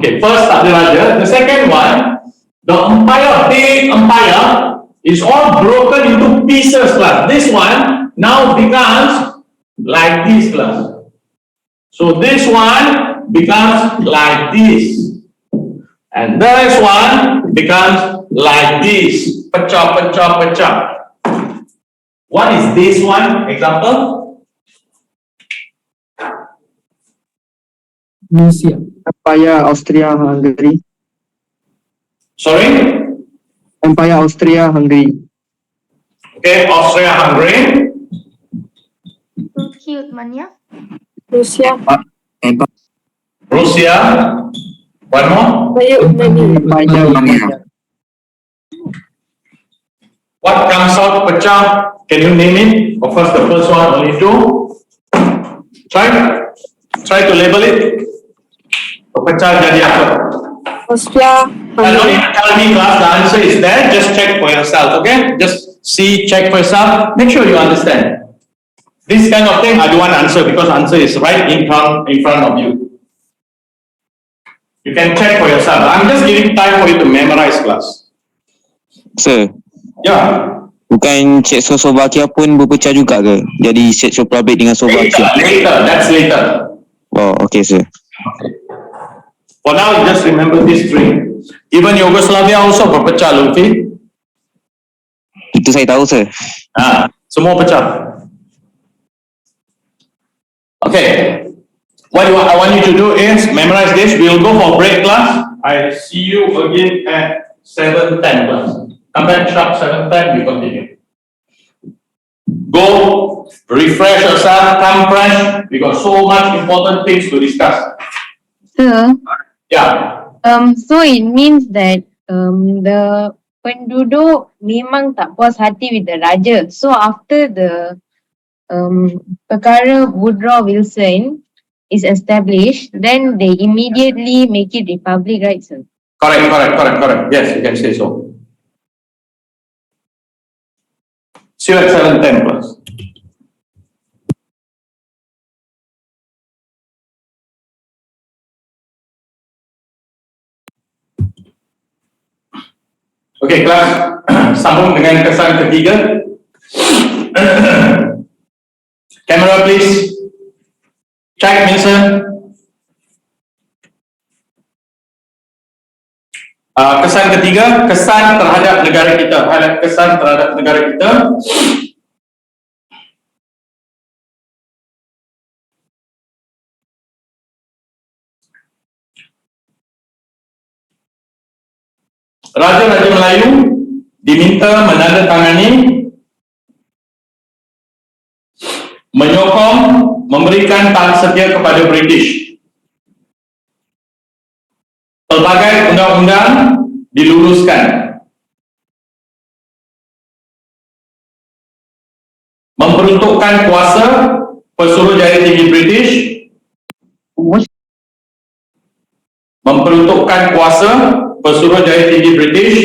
Okay, first ada raja. The second one, the empire, big empire, is all broken into pieces class. This one now becomes like this class. So this one becomes like this. And this one becomes like this. Pecah, pecah, pecah. What is this one? Example? Rusia. Empire Austria-Hungary. Sorry? Empire Austria-Hungary. Okay, Austria-Hungary. Turki Uthmania. Rusia. Russia. One more. Empire Ottoman. What comes out pecah? Can you name it? Of course, the first one only 2. Try to label it. Pecah jadi apa? Austria. Don't need to tell me class, the answer is there. Just check for yourself, okay? Just see, check for yourself. Make sure you understand. This kind of thing, I don't want to answer because answer is right in front of you. You can check for yourself. I'm just giving time for you to memorize class. Sir, Yeah. bukan Czechoslovakia pun berpecah juga ke? Jadi Czech Republic dengan Slovakia. Later, that's later. Oh, okay, sir. For now, just remember these 3. Even Yugoslavia also berpecah, Lutfi. Itu saya tahu, sir. Semua pecah. Okay. What I want you to do is memorize this. We'll go for break class. I see you again at 7:10 class. Come back sharp 7:10. We continue. Go refresh yourself. Come fresh. We got so much important things to discuss. So, Yeah. so it means that the penduduk memang tak puas hati with the Raja. So after the perkara Woodrow Wilson is established, then they immediately make it republic, right, sir? Correct. Yes, you can say so. See you at 7:10 plus. Okay, kelas, sambung dengan kesan ketiga. Camera please. Check, Milson. Kesan ketiga, kesan terhadap negara kita. Kesan terhadap negara kita. Raja-Raja Melayu diminta menandatangani, menyokong, memberikan tanda setia kepada British. Pelbagai undang-undang diluluskan. Memperuntukkan kuasa Pesuruhjaya Tinggi British. Memperuntukkan kuasa Pesuruhjaya Tinggi British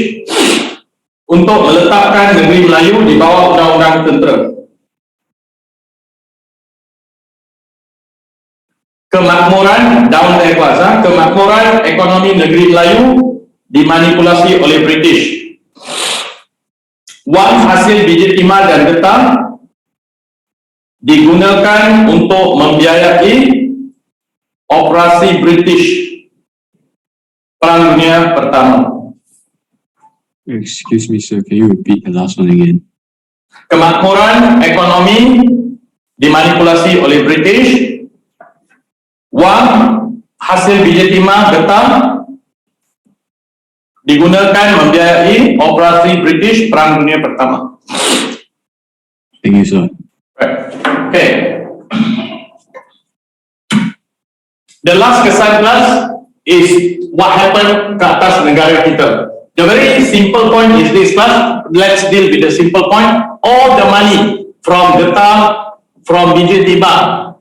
untuk meletakkan negeri Melayu di bawah undang-undang tentera. Kemakmuran, down dari kelas, kemakmuran ekonomi negeri Melayu dimanipulasi oleh British. Wang hasil biji timah dan getah digunakan untuk membiayai operasi British Perang Dunia Pertama. Excuse me, sir. Can you repeat the last one again? Kemakmuran ekonomi dimanipulasi oleh British. Wang hasil biji timah getah digunakan membiayai operasi British Perang Dunia Pertama. Thank you, sir. Right. Okay. The last kesan class is what happened ke atas negara kita. The very simple point is this class. Let's deal with the simple point. All the money from getah, from biji timah,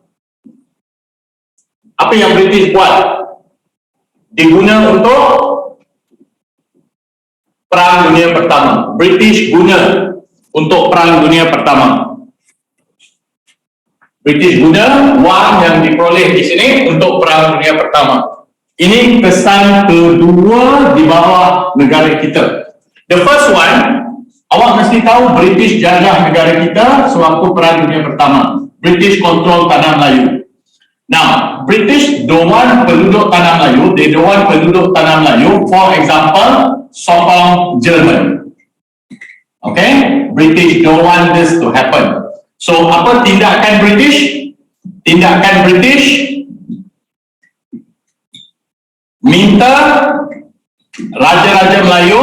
apa yang British buat? Diguna untuk Perang Dunia Pertama. British guna untuk Perang Dunia Pertama. British guna wang yang diperoleh di sini untuk Perang Dunia Pertama. Ini kesan kedua di bawah negara kita. The first one, awak mesti tahu British jajah negara kita sewaktu Perang Dunia Pertama. British control tanah Melayu. Now, British don't want penduduk tanah Melayu, they don't want penduduk tanah Melayu, for example, sokong Jerman. Okay? British don't want this to happen. So, apa tindakan British? Tindakan British minta Raja-Raja Melayu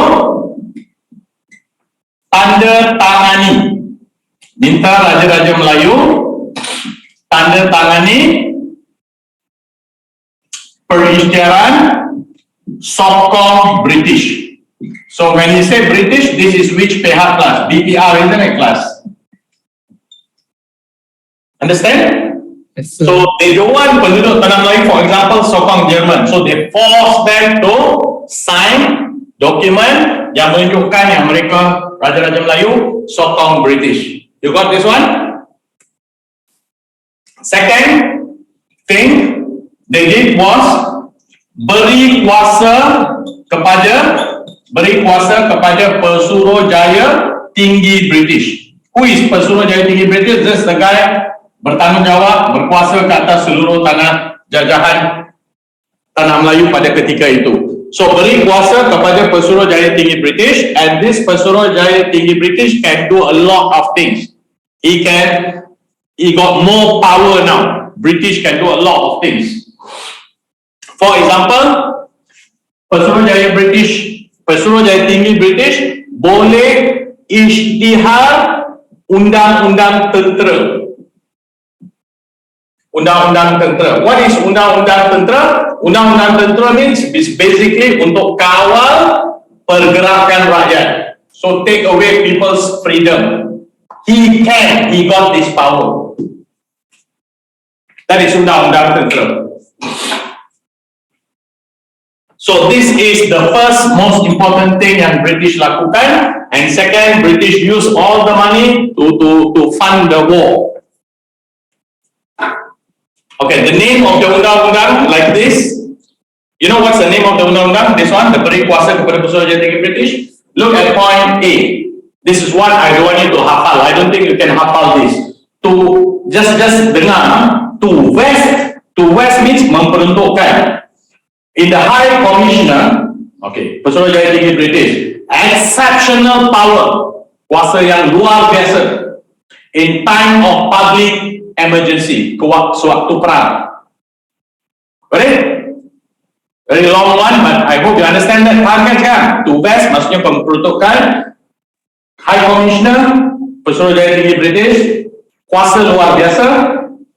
tanda tangani. Minta Raja-Raja Melayu tanda tangani peristiaran sokong British. So when you say British, this is which pihak class? BPR, isn't it, class? Understand? Yes, sir. So they don't want penduduk tanah Melayu, for example, sokong Jerman. So they force them to sign document yang menunjukkan yang mereka Raja-Raja Melayu sokong British. You got this one? Second thing they did was beri kuasa kepada Pesuruhjaya Tinggi British. Who is Pesuruhjaya Tinggi British? This is the guy bertanggungjawab, berkuasa ke atas seluruh tanah jajahan tanah Melayu pada ketika itu. So beri kuasa kepada Pesuruhjaya Tinggi British, and this Pesuruhjaya Tinggi British can do a lot of things. He got more power now. British can do a lot of things. For example, Pesuruhjaya Tinggi British boleh isytihar undang-undang tentera. Undang-undang tentera. What is undang-undang tentera? Undang-undang tentera means basically untuk kawal pergerakan rakyat. So take away people's freedom. He got this power. That is undang-undang tentera. So this is the first most important thing yang British lakukan, and second, British use all the money to fund the war. Okay, the name of the undang-undang like this. You know what's the name of the undang-undang? This one, the beri kuasa kepada Persatuan Tinggi British. Look at point A. This is what I don't want you to hafal. I don't think you can hafal this. To just dengar. To west means memperuntukkan. In the High Commissioner, okay, Persatuan Tinggi British, exceptional power, kuasa yang luar biasa in time of public emergency, sewaktu perang. Alright? Very long one, but I hope you understand that. Faham kan sekarang? To west maksudnya memperuntukkan High Commissioner, Persatuan Tinggi British, kuasa luar biasa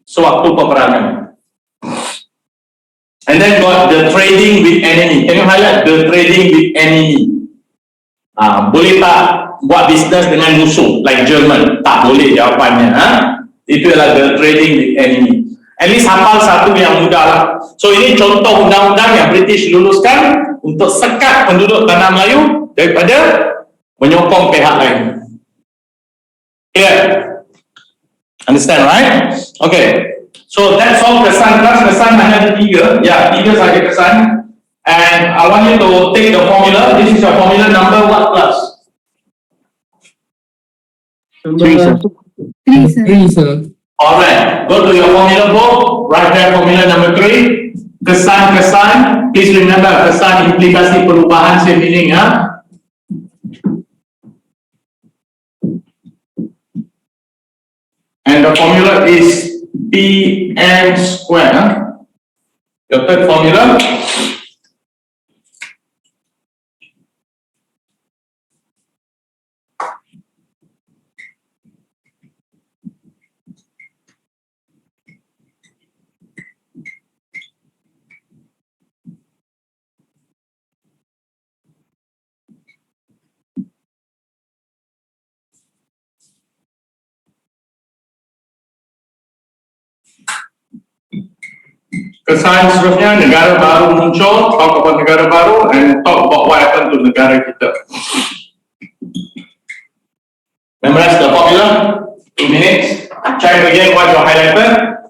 sewaktu peperangan. And then got the trading with enemy. Can you highlight the trading with enemy? Boleh tak buat bisnes dengan musuh like German? Tak boleh jawapannya. Itu adalah the trading with enemy. At least hafal satu yang mudah lah. So ini contoh undang-undang yang British luluskan untuk sekat penduduk tanah Melayu daripada menyokong pihak lain. Clear? Understand, right? Okay. So that's all kesan kelas. Kesan hanya ada 3. Ya, 3 saja kesan. And I want you to take the formula. This is your formula number what class? 3, sir. 3, sir. 3, sir. Alright. Go to your formula book. Write down formula number 3. Kesan-kesan. Please remember kesan implikasi perubahan same meaning. And the formula is Pn square. Your third formula. Kesan seterusnya, negara baru muncul, talk about negara baru, and talk about what happened to negara kita. Memorize the formula, 2 minutes. Check again what you highlighted.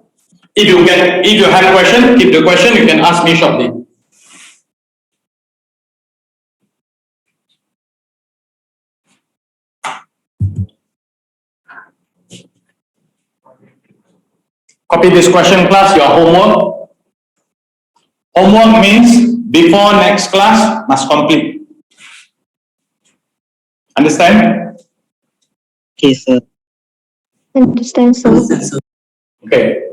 If you have question, keep the question, you can ask me shortly. Copy this question class, your homework. Homework means before next class must complete. Understand? Okay, sir. Understand, sir. Okay.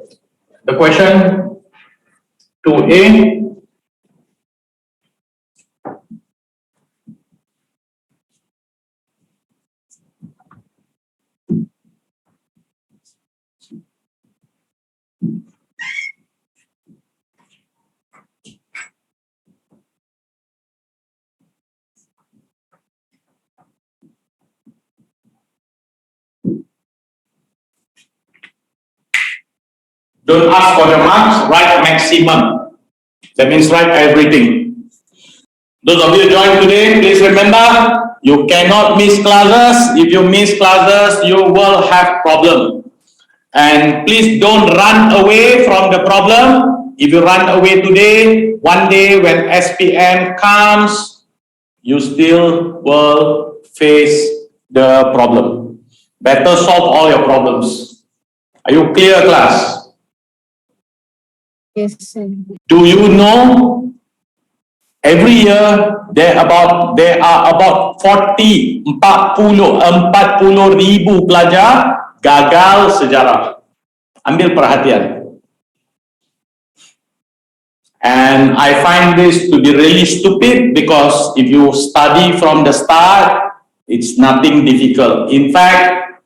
The question 2A. Don't ask for the marks, write maximum. That means write everything. Those of you who joined today, please remember, you cannot miss classes. If you miss classes, you will have problem. And please don't run away from the problem. If you run away today, one day when SPM comes, you still will face the problem. Better solve all your problems. Are you clear, class? Yes, sir. Do you know every year there are about 40 ribu pelajar gagal sejarah. Ambil perhatian. And I find this to be really stupid because if you study from the start, it's nothing difficult. In fact,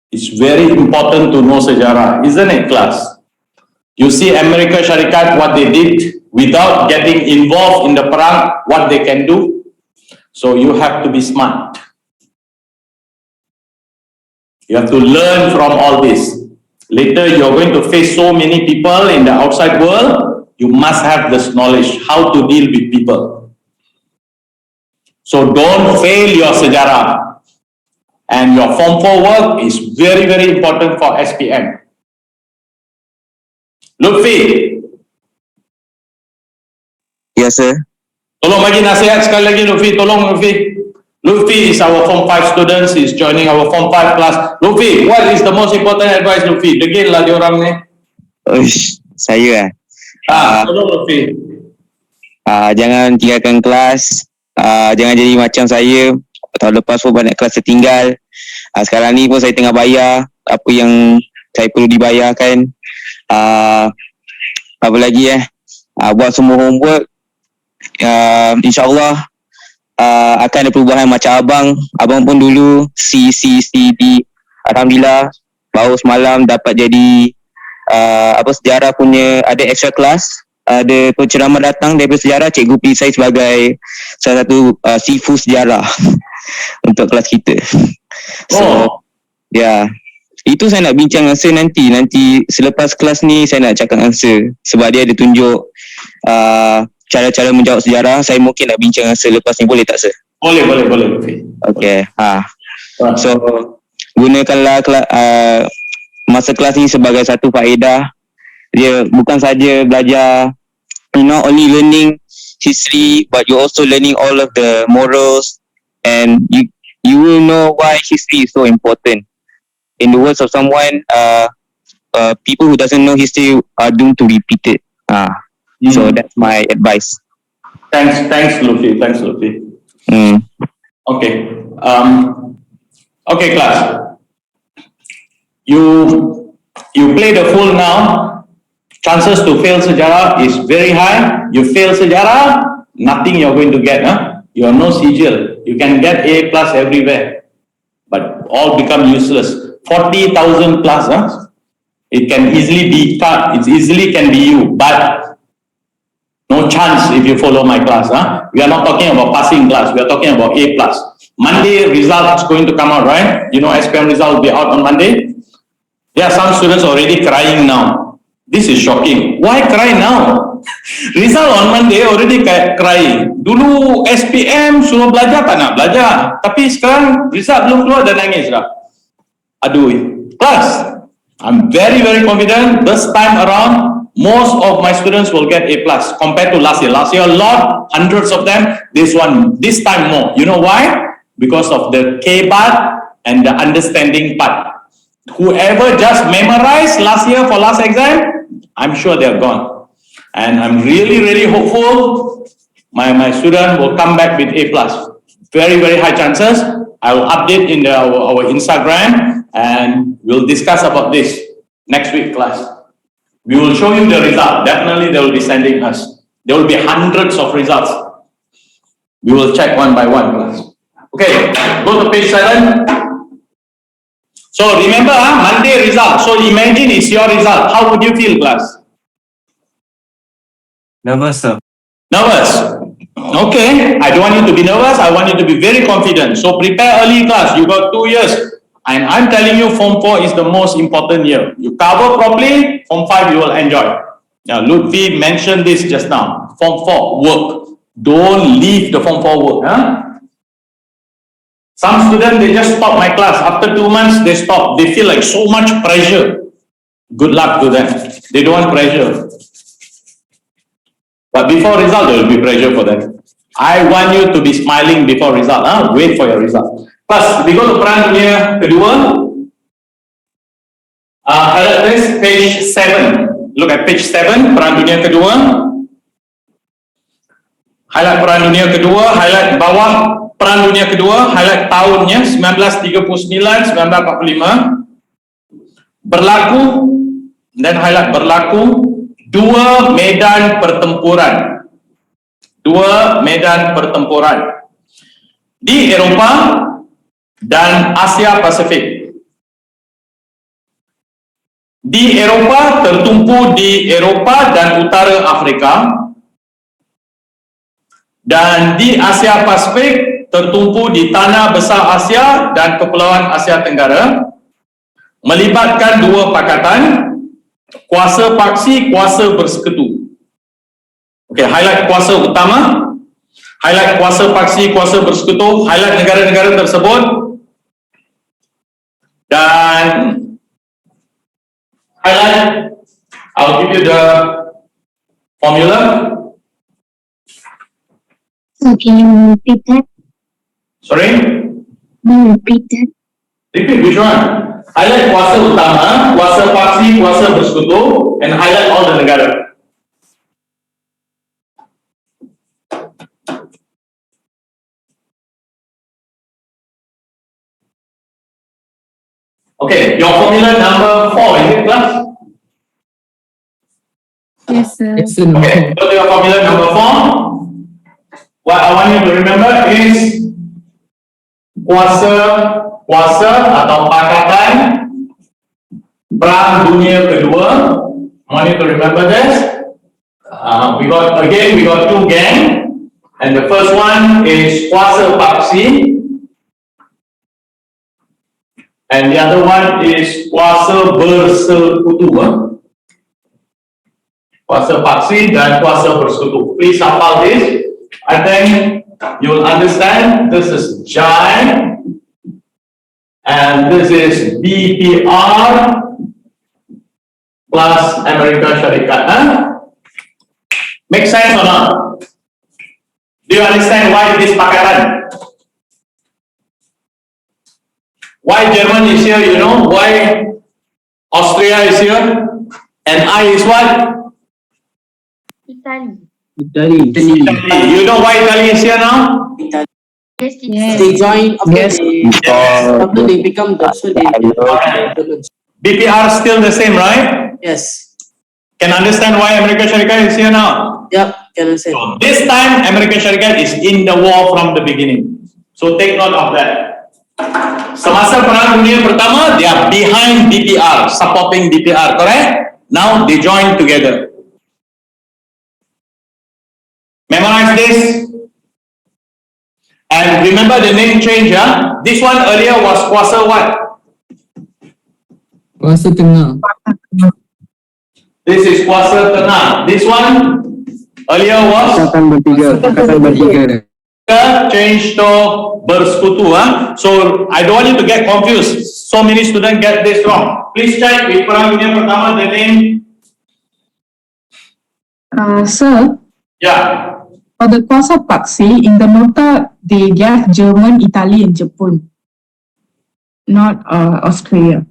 it's very important to know sejarah, isn't it, class? You see Amerika Syarikat, what they did without getting involved in the perang, what they can do. So you have to be smart. You have to learn from all this. Later you're going to face so many people in the outside world. You must have this knowledge how to deal with people. So don't fail your sejarah. And your Form 4 work is very, very important for SPM. Lutfi, Yes, sir. tolong bagi nasihat sekali lagi Lutfi, tolong Lutfi. Lutfi is our Form 5 students, is joining our Form 5 class. Lutfi, what is the most important advice Lutfi? Degil lah diorang ni. Uish, saya Tolong Lutfi. jangan tinggalkan kelas. Jangan jadi macam saya. Tahun lepas pun banyak kelas tertinggal. Sekarang ni pun saya tengah bayar apa yang saya perlu dibayarkan. Apa lagi buat semua homework. InsyaAllah akan ada perubahan macam abang pun dulu C, D. Alhamdulillah baru semalam dapat jadi sejarah punya, ada extra class, ada penceramah datang daripada sejarah, cikgu pilih saya sebagai salah satu sifu sejarah untuk kelas kita. So itu saya nak bincang dengan Sir nanti selepas kelas ni saya nak cakap dengan Sir sebab dia ada tunjuk cara-cara menjawab sejarah. Saya mungkin nak bincang dengan Sir lepas ni, boleh tak Sir? Boleh. Okay. So gunakanlah masa kelas ni sebagai satu faedah. Dia bukan saja belajar, not only learning history, but you also learning all of the morals, and you will know why history is so important. In the words of someone, people who doesn't know history are doomed to repeat it. So that's my advice. Thanks Lutfi. Okay. Okay class. You play the fool now. Chances to fail sejarah is very high. You fail sejarah, nothing you're going to get. You have no sigil. You can get A+ everywhere, but all become useless. 40,000 plus. It can easily be cut. It easily can be you, but no chance if you follow my class. We are not talking about passing class. We are talking about A+. Monday result is going to come out, right? You know, SPM result will be out on Monday. There are some students already crying now. This is shocking. Why cry now? Result on Monday already crying. Dulu SPM suruh belajar tak nak belajar. Tapi sekarang result belum keluar dah nangis dah. Aduh. Class, I'm very, very confident this time around most of my students will get A+ compared to last year. Last year a lot, hundreds of them. This time more. You know why? Because of the K-part and the understanding part. Whoever just memorized last year for last exam, I'm sure they're gone. And I'm really, really hopeful my student will come back with A+. Very, very high chances. I will update in our Instagram and we'll discuss about this next week class. We will show you the result. Definitely they will be sending us. There will be hundreds of results. We will check one by one class. Okay, go to page 7. So remember, Monday result. So imagine it's your result. How would you feel, class? Nervous, sir. Nervous. Okay, I don't want you to be nervous. I want you to be very confident. So prepare early, class. You got 2 years. And I'm telling you, Form 4 is the most important year. You cover properly, Form 5 you will enjoy. Now, Lutfi mentioned this just now. Form 4 work. Don't leave the Form 4 work. Some students, they just stop my class. After 2 months, they stop. They feel like so much pressure. Good luck to them. They don't want pressure. But before result, there will be pressure for them. I want you to be smiling before result. Wait for your result. Plus, we go to Perang Dunia Kedua. Highlight this, page 7. Look at page 7, Perang Dunia Kedua. Highlight Perang Dunia Kedua, highlight bawah Perang Dunia Kedua, highlight tahunnya 1939, 1945. Berlaku, dan highlight berlaku 2 medan pertempuran. 2 medan pertempuran di Eropah dan Asia Pasifik. Di Eropah tertumpu di Eropah dan Utara Afrika, dan di Asia Pasifik tertumpu di tanah besar Asia dan Kepulauan Asia Tenggara, melibatkan dua pakatan, kuasa paksi, kuasa bersekutu. Okey, highlight kuasa utama, highlight kuasa paksi, kuasa bersekutu, highlight negara-negara tersebut, dan highlight, I'll give you the formula. So can you repeat that? Sorry? Can you repeat that? Repeat which one? Highlight kuasa utama, kuasa paksi, kuasa bersekutu, and highlight all the negara. Okay, your formula number 4, is it, class? Yes, sir. Yes, sir. Okay, go to your formula number 4. What I want you to remember is kuasa atau pakatan Perang Dunia Kedua. I want you to remember this. We got two gang, and the first one is kuasa paksi, and the other one is kuasa bersekutu. Kuasa paksi dan kuasa bersekutu. Please hafal this. I think you will understand. This is JAI, and this is BPR plus Amerika Syarikat. Make sense or not? Do you understand why this pakatan? Why Germany is here, you know? Why Austria is here? And I is what? Italy. Italy. You know why Italy is here now? Yes, teacher. They join after Oh, after they become Dutch, so they Germans. BPR still the same, right? Yes. Can understand why Amerika Syarikat is here now? Yep, can understand. So this time Amerika Syarikat is in the war from the beginning. So take note of that. Semasa Perang Dunia Pertama, they are behind BPR, supporting BPR, correct? Now they join together. Memorize this. And remember the name change, huh? This one earlier was kuasa what? Kuasa Tengah. This is kuasa tengah. This one earlier was Pakatan bertiga. change to bersekutu. So I don't want you to get confused. So many students get this wrong. Please check with Perang Dunia Pertama the name. Sir, Yeah. for the kuasa paksi, in the nota, they gave German, Italy, and Japan, not Australia.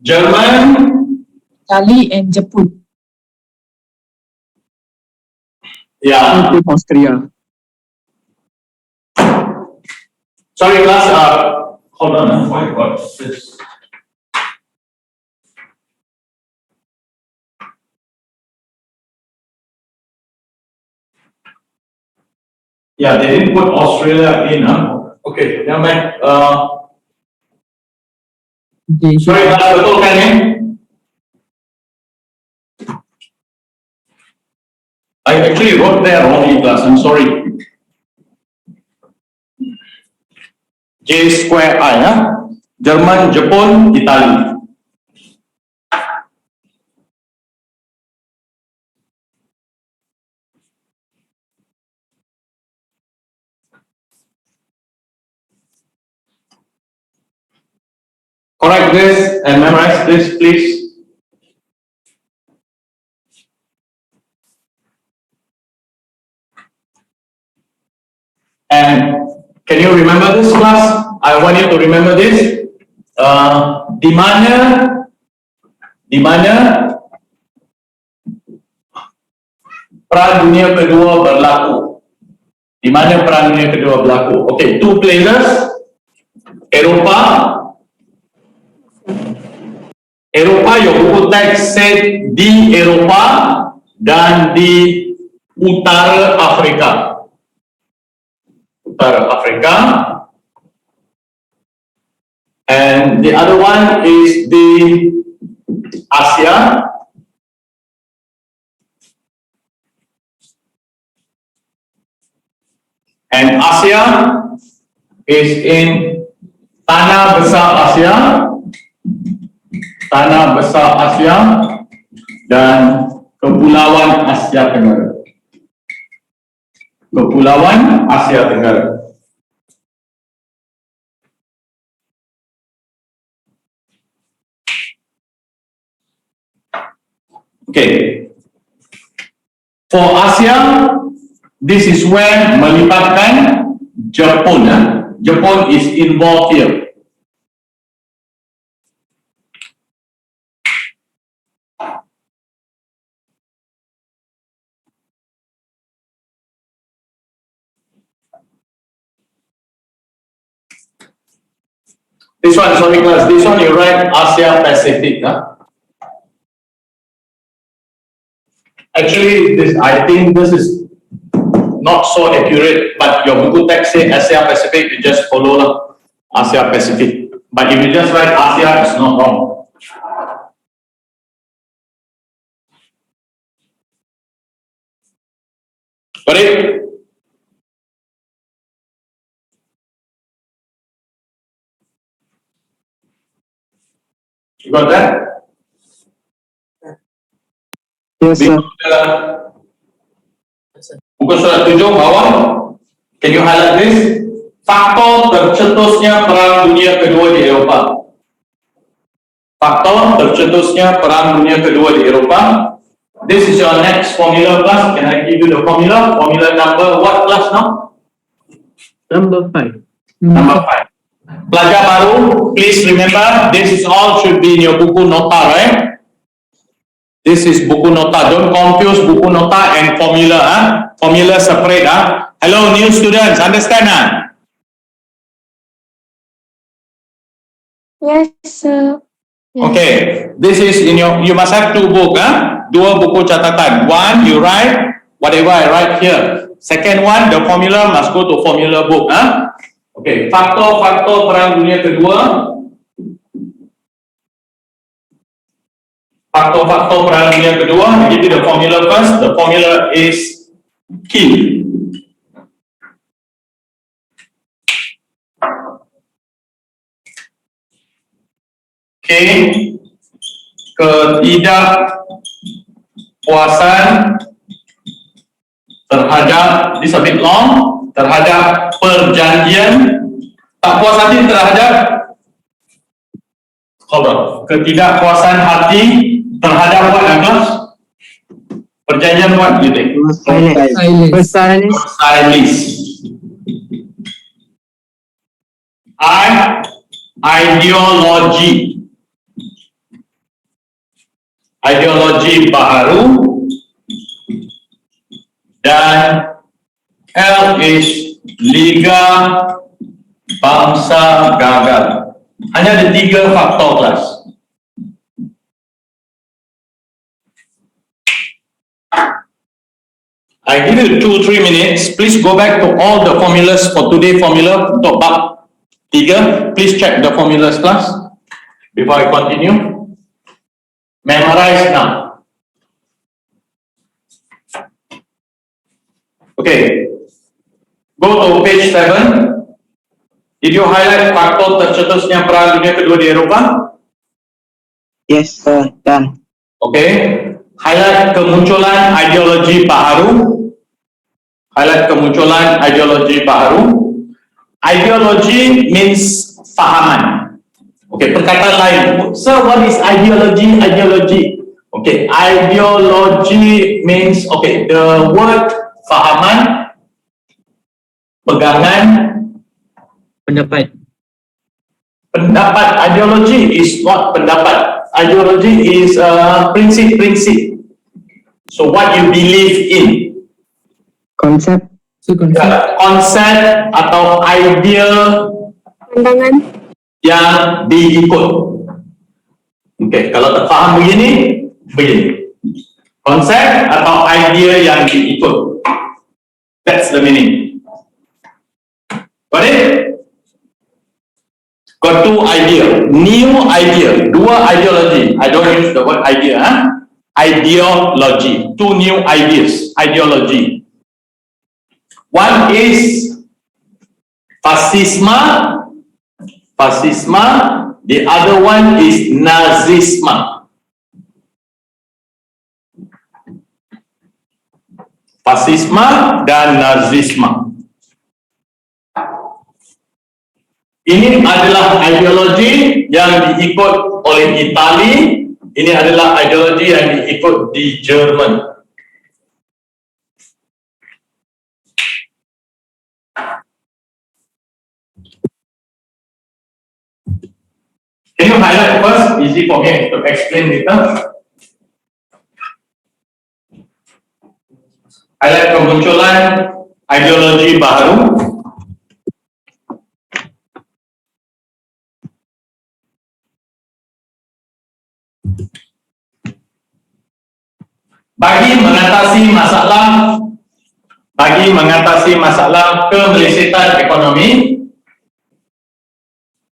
German. Italy and Japan. Yeah. Austria. Sorry, class. Hold on. Why got this? Yeah, they didn't put Australia in. Okay, never mind. Sorry, class. Betul kan ya? I actually wrote there wrongly, class. I'm sorry. J square I, Jerman, Jepun, Italy. Correct this and memorize this, please. And can you remember this, class? I want you to remember this. Di mana Perang Dunia Kedua berlaku? Di mana Perang Dunia Kedua berlaku? Okay, two places. Eropa, your buku teks said di Eropa dan di Utara Afrika. Utara Afrika. And the other one is di Asia. And Asia is in Tanah Besar Asia, Tanah Besar Asia, dan Kepulauan Asia Tenggara. Kepulauan Asia Tenggara. Okay. For Asia, this is where melibatkan Jepun. Jepun is involved here. This one, sorry class, this one you write Asia Pacific. Actually, I think this is not so accurate, but your buku text say Asia Pacific, you just follow lah, Asia Pacific. But if you just write Asia, it's not wrong. Got it? You got that? Yes, sir. Buku surat 7 bawah. Can you highlight this? Faktor tercetusnya Perang Dunia Kedua di Eropah. Faktor tercetusnya Perang Dunia Kedua di Eropah. This is your next formula class. Can I give you the formula? Formula number what class now? Number 5. Number 5. Pelajar baru, please remember this is all should be in your buku nota, right? This is buku nota. Don't confuse buku nota and formula. Formula separate. Hello, new students. Understand? Yes, sir. Yes. Okay. This is in your. You must have 2 books. Dua buku catatan. One, you write whatever I write here. Second one, the formula must go to formula book. Okay. Faktor-faktor Perang Dunia Kedua. Faktor-faktor Perang Dunia Kedua. I give you the formula first. The formula is K. K. Ketidakpuasan terhadap, this a bit long, terhadap perjanjian. Tak puas hati terhadap, hold on, ketidakpuasan hati terhadap what, Agnes? Perjanjian what you think? Versailles. Ideologi. Ideologi baharu. Dan L is Liga Bangsa Gagal. Hanya ada 3 faktor kelas. I give you 2-3 minutes. Please go back to all the formulas for today formula untuk bab 3. Please check the formulas class before I continue. Memorize now. Okay. Go to page 7. Did you highlight faktor tercetusnya Perang Dunia Kedua di Eropah? Yes, sir. Done. Okay. Highlight kemunculan ideologi baharu. Highlight kemunculan ideologi baharu. Ideology means fahaman. Okay, perkataan lain. Sir, what is ideology? Ideology. Okay, ideology means, okay, the word fahaman, pegangan, Pendapat. pendapat. Ideology is not pendapat. Ideology is prinsip-prinsip. So what you believe in. Concept. So concept. Konsep atau idea Pandangan. yang diikut. Okay, kalau tak faham begini, begini. Konsep atau idea yang diikut. That's the meaning. Got it? Got 2 idea. New idea. 2 ideology. I don't use the word idea. Ideology. 2 new ideas. Ideology. One is Fascisma. The other one is Nazisma. Fascisma dan Nazisma. Ini adalah ideologi yang diikut oleh Itali. Ini adalah ideologi yang diikut di Jerman. Can you highlight first? Easy for me to explain later. Highlight kemunculan ideologi baru. Bagi mengatasi masalah kemelesetan ekonomi,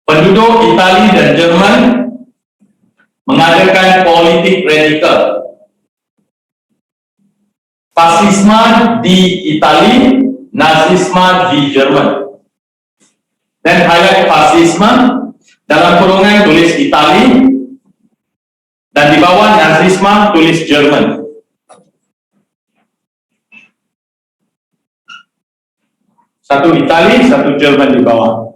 penduduk Itali dan Jerman mengadakan politik radikal. Fasisma di Itali, Nazisma di Jerman. Dan highlight fasisma dalam kurungan tulis Itali, dan di bawah Nazisma tulis Jerman. Satu Itali, satu Jerman di bawah.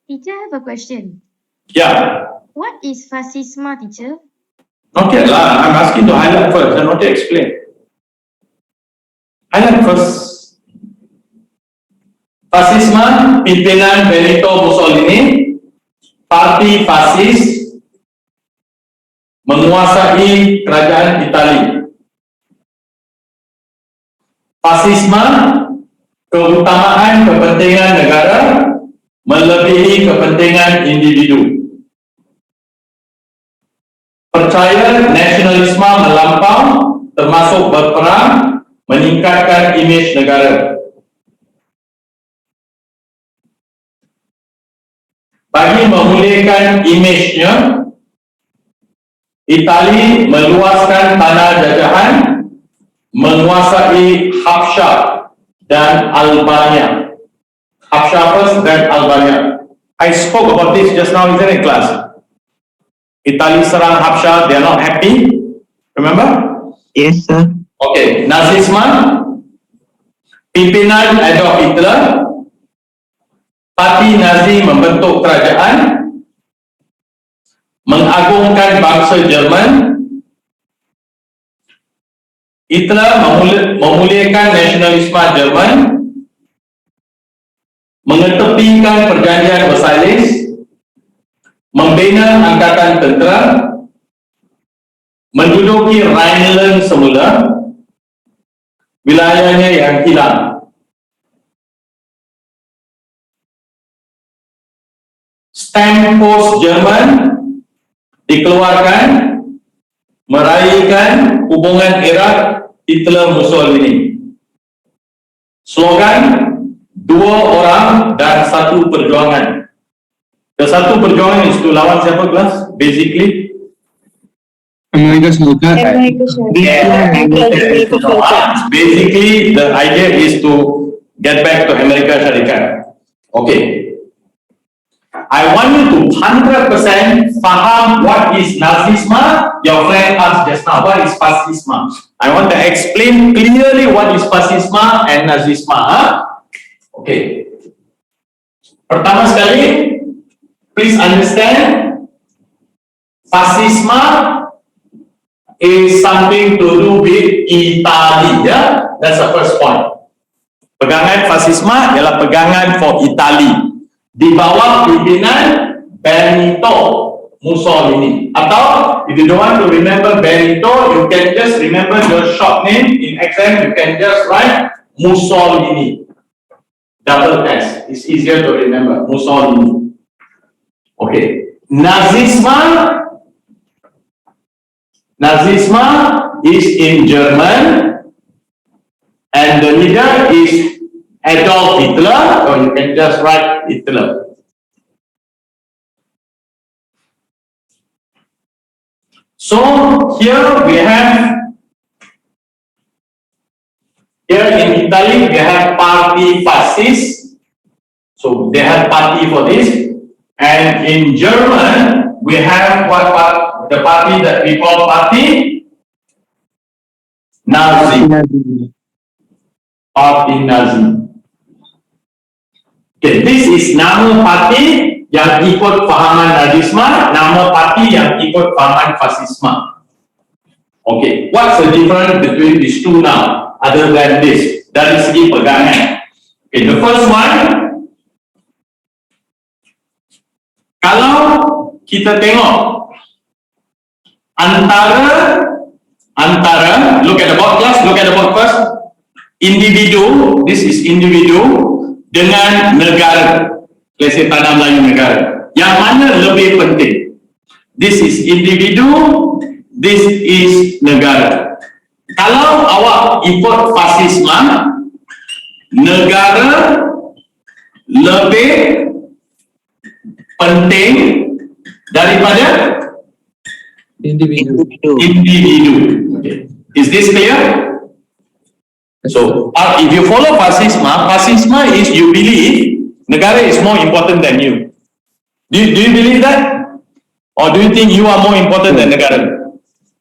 Teacher, I have a question. Yeah. What is fascisma, teacher? Okay lah, I'm asking to highlight first and not to explain. Highlight first. Fasisma, pimpinan Benito Mussolini, parti fasis menguasai kerajaan Itali. Fasisma, keutamaan kepentingan negara melebihi kepentingan individu. Percaya nasionalisme melampau, termasuk berperang, meningkatkan imej negara. Bagi memulihkan imejnya, Itali meluaskan tanah jajahan, menguasai Habsya dan Albania. Habsya first, then Albania. I spoke about this just now, isn't it, class? Italy serang Habsya, they are not happy. Remember? Yes, sir. Okay, Nazisme, pimpinan Adolf Hitler, parti Nazi membentuk kerajaan, mengagungkan bangsa Jerman. Hitler memulihkan nasionalisme Jerman, mengetepikan perjanjian Versailles, membina angkatan tentera, menduduki Rhineland semula, wilayahnya yang hilang. Stamp post Jerman dikeluarkan, meraihkan hubungan erat Hitler-Mussolini. Slogan, 2 orang dan 1 perjuangan. The 1 perjuangan is to lawan siapa, kelas? Basically, Amerika Serikat. basically the idea is to get back to Amerika Syarikat. Okay. I want you to 100% faham what is Nazisme. Your friend asked just now, what is Fascisme? I want to explain clearly what is Fascisme and Nazisme. Okay. Pertama sekali, please understand, Fascisme is something to do with Italy. Yeah? That's the first point. Pegangan Fascisme ialah pegangan for Italy. Di bawah pimpinan Benito Mussolini. Atau if you don't want to remember Benito, you can just remember the short name in exam. You can just write Mussolini. Double S. It's easier to remember. Mussolini. Okay. Nazisme is in German, and the leader is Adolf Hitler, or you can just write Hitler. So here we have, here in Italy we have party fascist, So they have party for this. And in German, we have the party that we call party Nazi. Party Nazi. Okay, this is nama parti yang ikut fahaman Nazisme, nama parti yang ikut fahaman Fasisme. Okay, what's the difference between these two now, other than this? Dari segi pegangan. Okay, the first one, kalau kita tengok antara, look at the board class, look at the board first. Individu, this is individu dengan negara, let's say tanah Melayu negara. Yang mana lebih penting? This is individu, this is negara. Kalau awak ikut fasisme, negara lebih penting daripada Individu. individu. Okay. Is this clear? So, if you follow fasisme, fasisme is you believe negara is more important than you. Do you believe that? Or do you think you are more important than negara?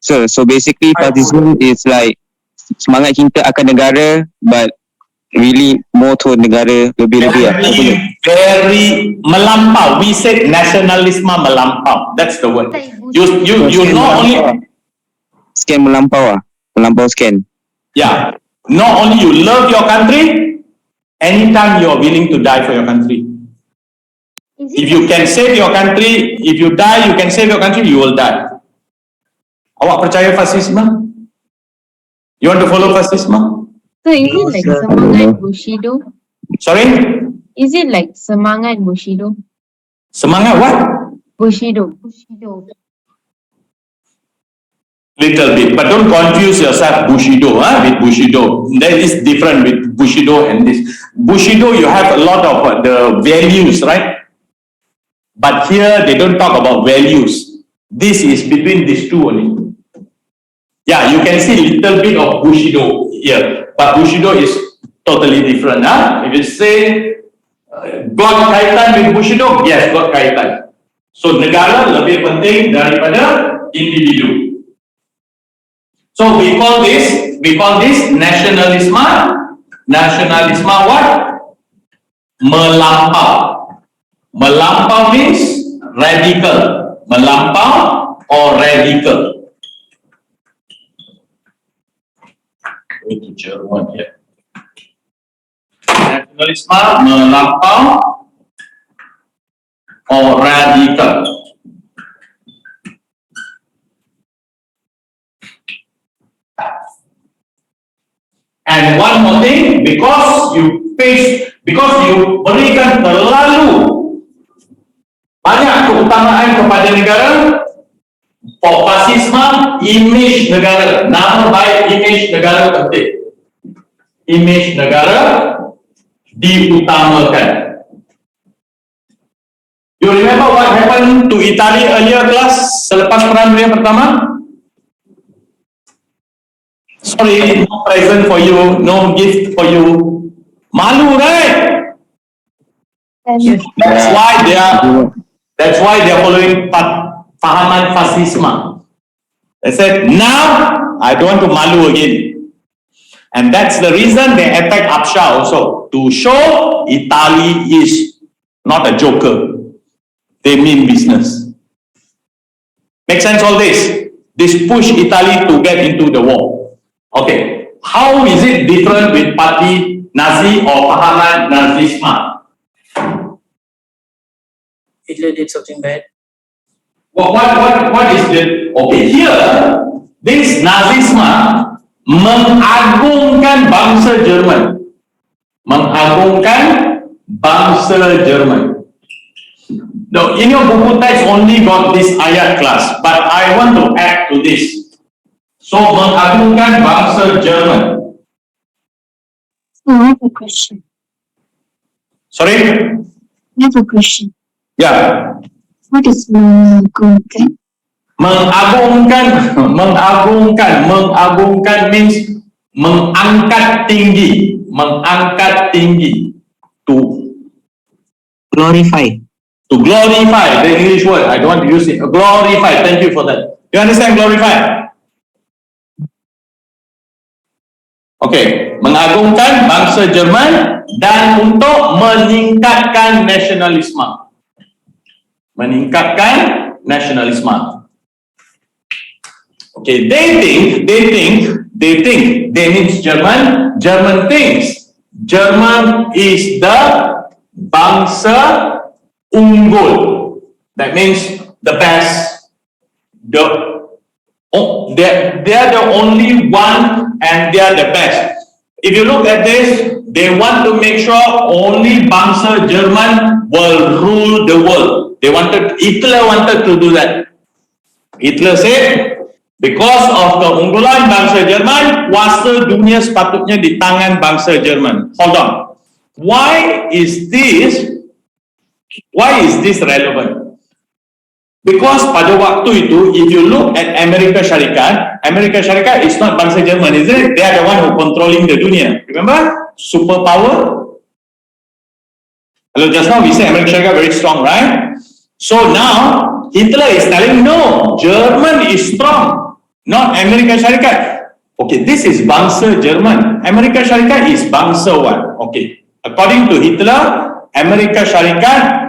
So basically fascism is like semangat cinta akan negara, but really more to negara lebih-lebih. Very melampau. We said nationalisme melampau. That's the word. You not only scan melampau scan. yeah. Not only you love your country, anytime you are willing to die for your country. If you can save your country, if you die, you can save your country, you will die. Awak percaya fasisme? You want to follow fasisme? So is it like semangat Bushido? Sorry? Is it like semangat Bushido? Semangat what? Bushido. Little bit, but don't confuse yourself Bushido with Bushido. That is different with Bushido and this. Bushido, you have a lot of the values, right? But here they don't talk about values. This is between these two only. Yeah, you can see little bit of Bushido here, but Bushido is totally different. If you say got kaitan with Bushido, yes, got kaitan. So negara lebih penting daripada individu. So we call this nationalisme. Nationalisme what? Melampau. Melampau means radical. Melampau or radical. Going to German here. Nationalisme melampau or radical. And one more thing, because you berikan terlalu banyak keutamaan kepada negara, for fasisme, image negara, nama baik image negara penting. Image negara diutamakan. You remember what happened to Italy earlier class, selepas Perang Dunia Pertama? Sorry, no present for you, no gift for you. Malu, right? That's why they are following fahaman fasisme. They said, now I don't want to malu again. And that's the reason they attack Absha also, to show Italy is not a joker. They mean business. Make sense all this? This push Italy to get into the war. Okay, how is it different with party Nazi or fahaman Nazisme? Hitler did something bad. What is the okay here? This Nazisme mengagungkan bangsa Jerman, mengagungkan bangsa Jerman. No, in your buku teks only got this ayat class, but I want to add to this. So mengagungkan bangsa Jerman. I have a question. Sorry? I have a question. Yeah. What is mengagungkan? Mengagungkan means mengangkat tinggi, to Glorify. To glorify, the English word, I don't want to use it. Glorify, thank you for that. You understand glorify? Okay, mengagungkan bangsa Jerman dan untuk meningkatkan nasionalisme. Meningkatkan nasionalisme. Okay, they means German. German thinks German is the bangsa unggul. That means the best. They are the only one and they are the best. If you look at this, they want to make sure only bangsa German will rule the world. Hitler wanted to do that. Hitler said, because of keunggulan bangsa Jerman, kuasa dunia sepatutnya di tangan bangsa Jerman. Hold on. Why is this relevant? Because pada waktu itu, if you look at Amerika Syarikat is not bangsa Jerman, is it? They are the one who controlling the dunia. Remember? Superpower. Hello, just now we said Amerika Syarikat very strong, right? So now, Hitler is telling, no, German is strong, not Amerika Syarikat. Okay, this is bangsa Jerman. Amerika Syarikat is bangsa what? Okay, according to Hitler, Amerika Syarikat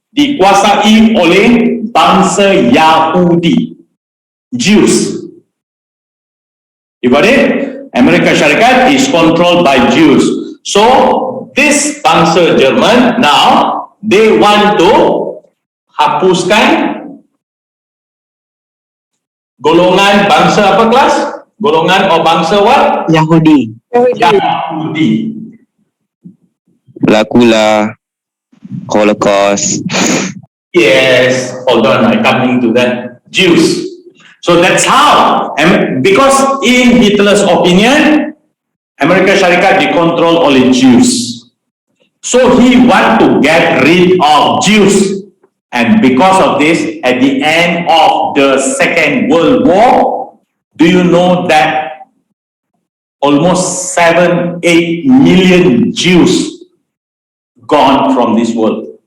dikuasai oleh bangsa Yahudi, Jews. You got it? Amerika Syarikat is controlled by Jews. So this bangsa Jerman now they want to hapuskan golongan bangsa apa kelas? Golongan or bangsa what? Yahudi. Yahudi. Berlakulah Holocaust. Yes, hold on, I'm coming to that. Jews. So that's how, because in Hitler's opinion, Amerika Syarikat dikontrol oleh Jews. So he want to get rid of Jews. And because of this, at the end of the Second World War, do you know that almost 7-8 million Jews gone from this world?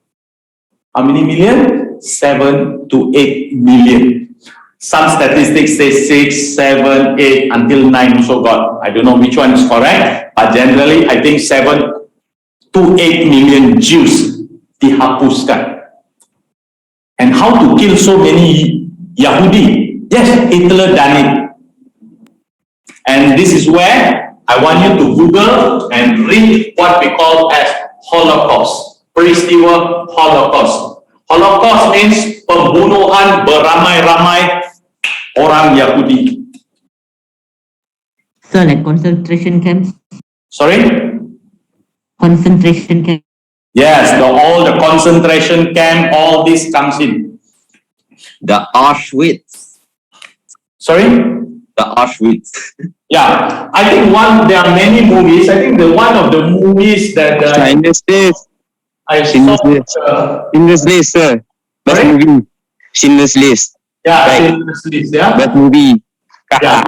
How many million? 7 to 8 million. Some statistics say 6, 7, 8, until 9 also got. I don't know which one is correct, but generally I think 7 to 8 million Jews dihapuskan. And how to kill so many Yahudi? Yes, Hitler done it. And this is where I want you to Google and read what we call as Holocaust. Peristiwa Holocaust. Holocaust means pembunuhan beramai-ramai orang Yahudi. So like concentration camps? Sorry? Concentration camp. Yes, all the concentration camp, all this comes in. The Auschwitz. Sorry? The Auschwitz. Yeah, I think there are many movies. I think one of the movies that Schindler's List. I saw. Schindler's List, sir. Best Sorry? movie. Schindler's List. Yeah, Right. Schindler's List, yeah. Best movie. Yeah,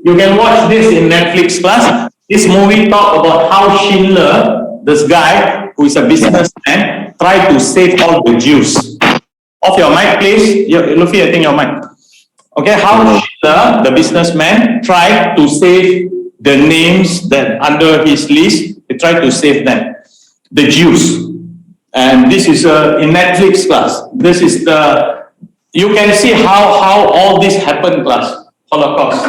you can watch this in Netflix class. This movie talk about how Schindler, this guy who is a businessman, tried to save all the Jews. Off your mic, please. Luffy, I think your mic. Okay, how Schindler, the businessman, tried to save the names that under his list. He tried to save them, the Jews. And this is in Netflix class. This is you can see how all this happened, class. Holocaust.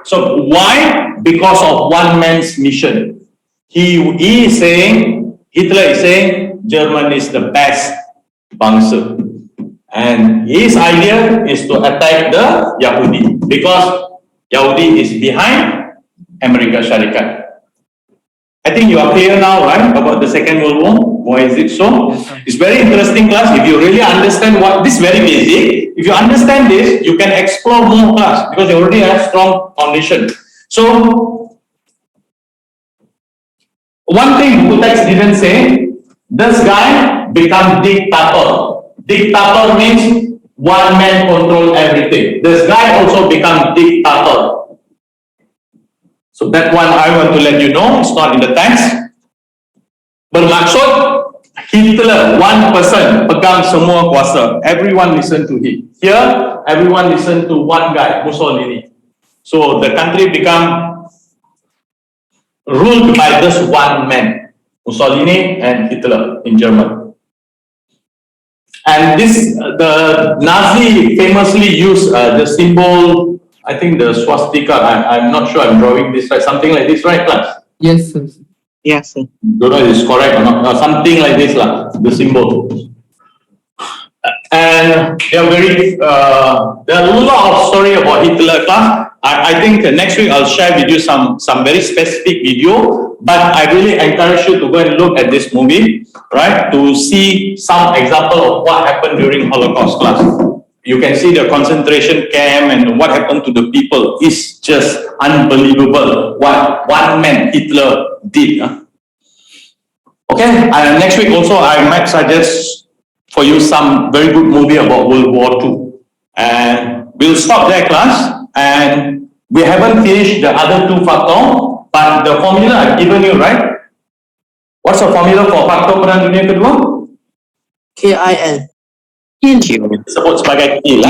So why? Because of one man's mission. He is saying, Hitler is saying, German is the best bangsa. And his idea is to attack the Yahudi because Yahudi is behind Amerika Syarikat. I think you are clear now, right, about the Second World War. Why is it so? It's very interesting class. If you really understand what this is very basic, if you understand this, you can explore more class because you already have strong foundation. So one thing Butex didn't say, this guy become dictator. Dictator means one man control everything. This guy also become dictator. So that one I want to let you know, it's not in the text. Bermaksud Hitler, one person, pegang semua kuasa. Everyone listen to him. Here, everyone listen to one guy, Mussolini. So the country become ruled by just one man, Mussolini and Hitler in Germany. And this, the Nazi famously used the symbol, I think the swastika, I'm not sure I'm drawing this right, something like this, right, class? Yes, sir. Yes, sir. Don't know if it's correct or not, something like this, the symbol. And they are very, there are a lot of story about Hitler, class. I think next week I'll share with you some very specific video, but I really encourage you to go and look at this movie, right, to see some example of what happened during Holocaust, class. You can see the concentration camp and what happened to the people is just unbelievable what one man, Hitler, did. Okay, and next week also I might suggest for you some very good movie about World War II. And we'll stop there, class. And we haven't finished the other two faktor, but the formula I've given you, right? What's the formula for faktor Perang Dunia Kedua? KIL. Disebut sebagai kill.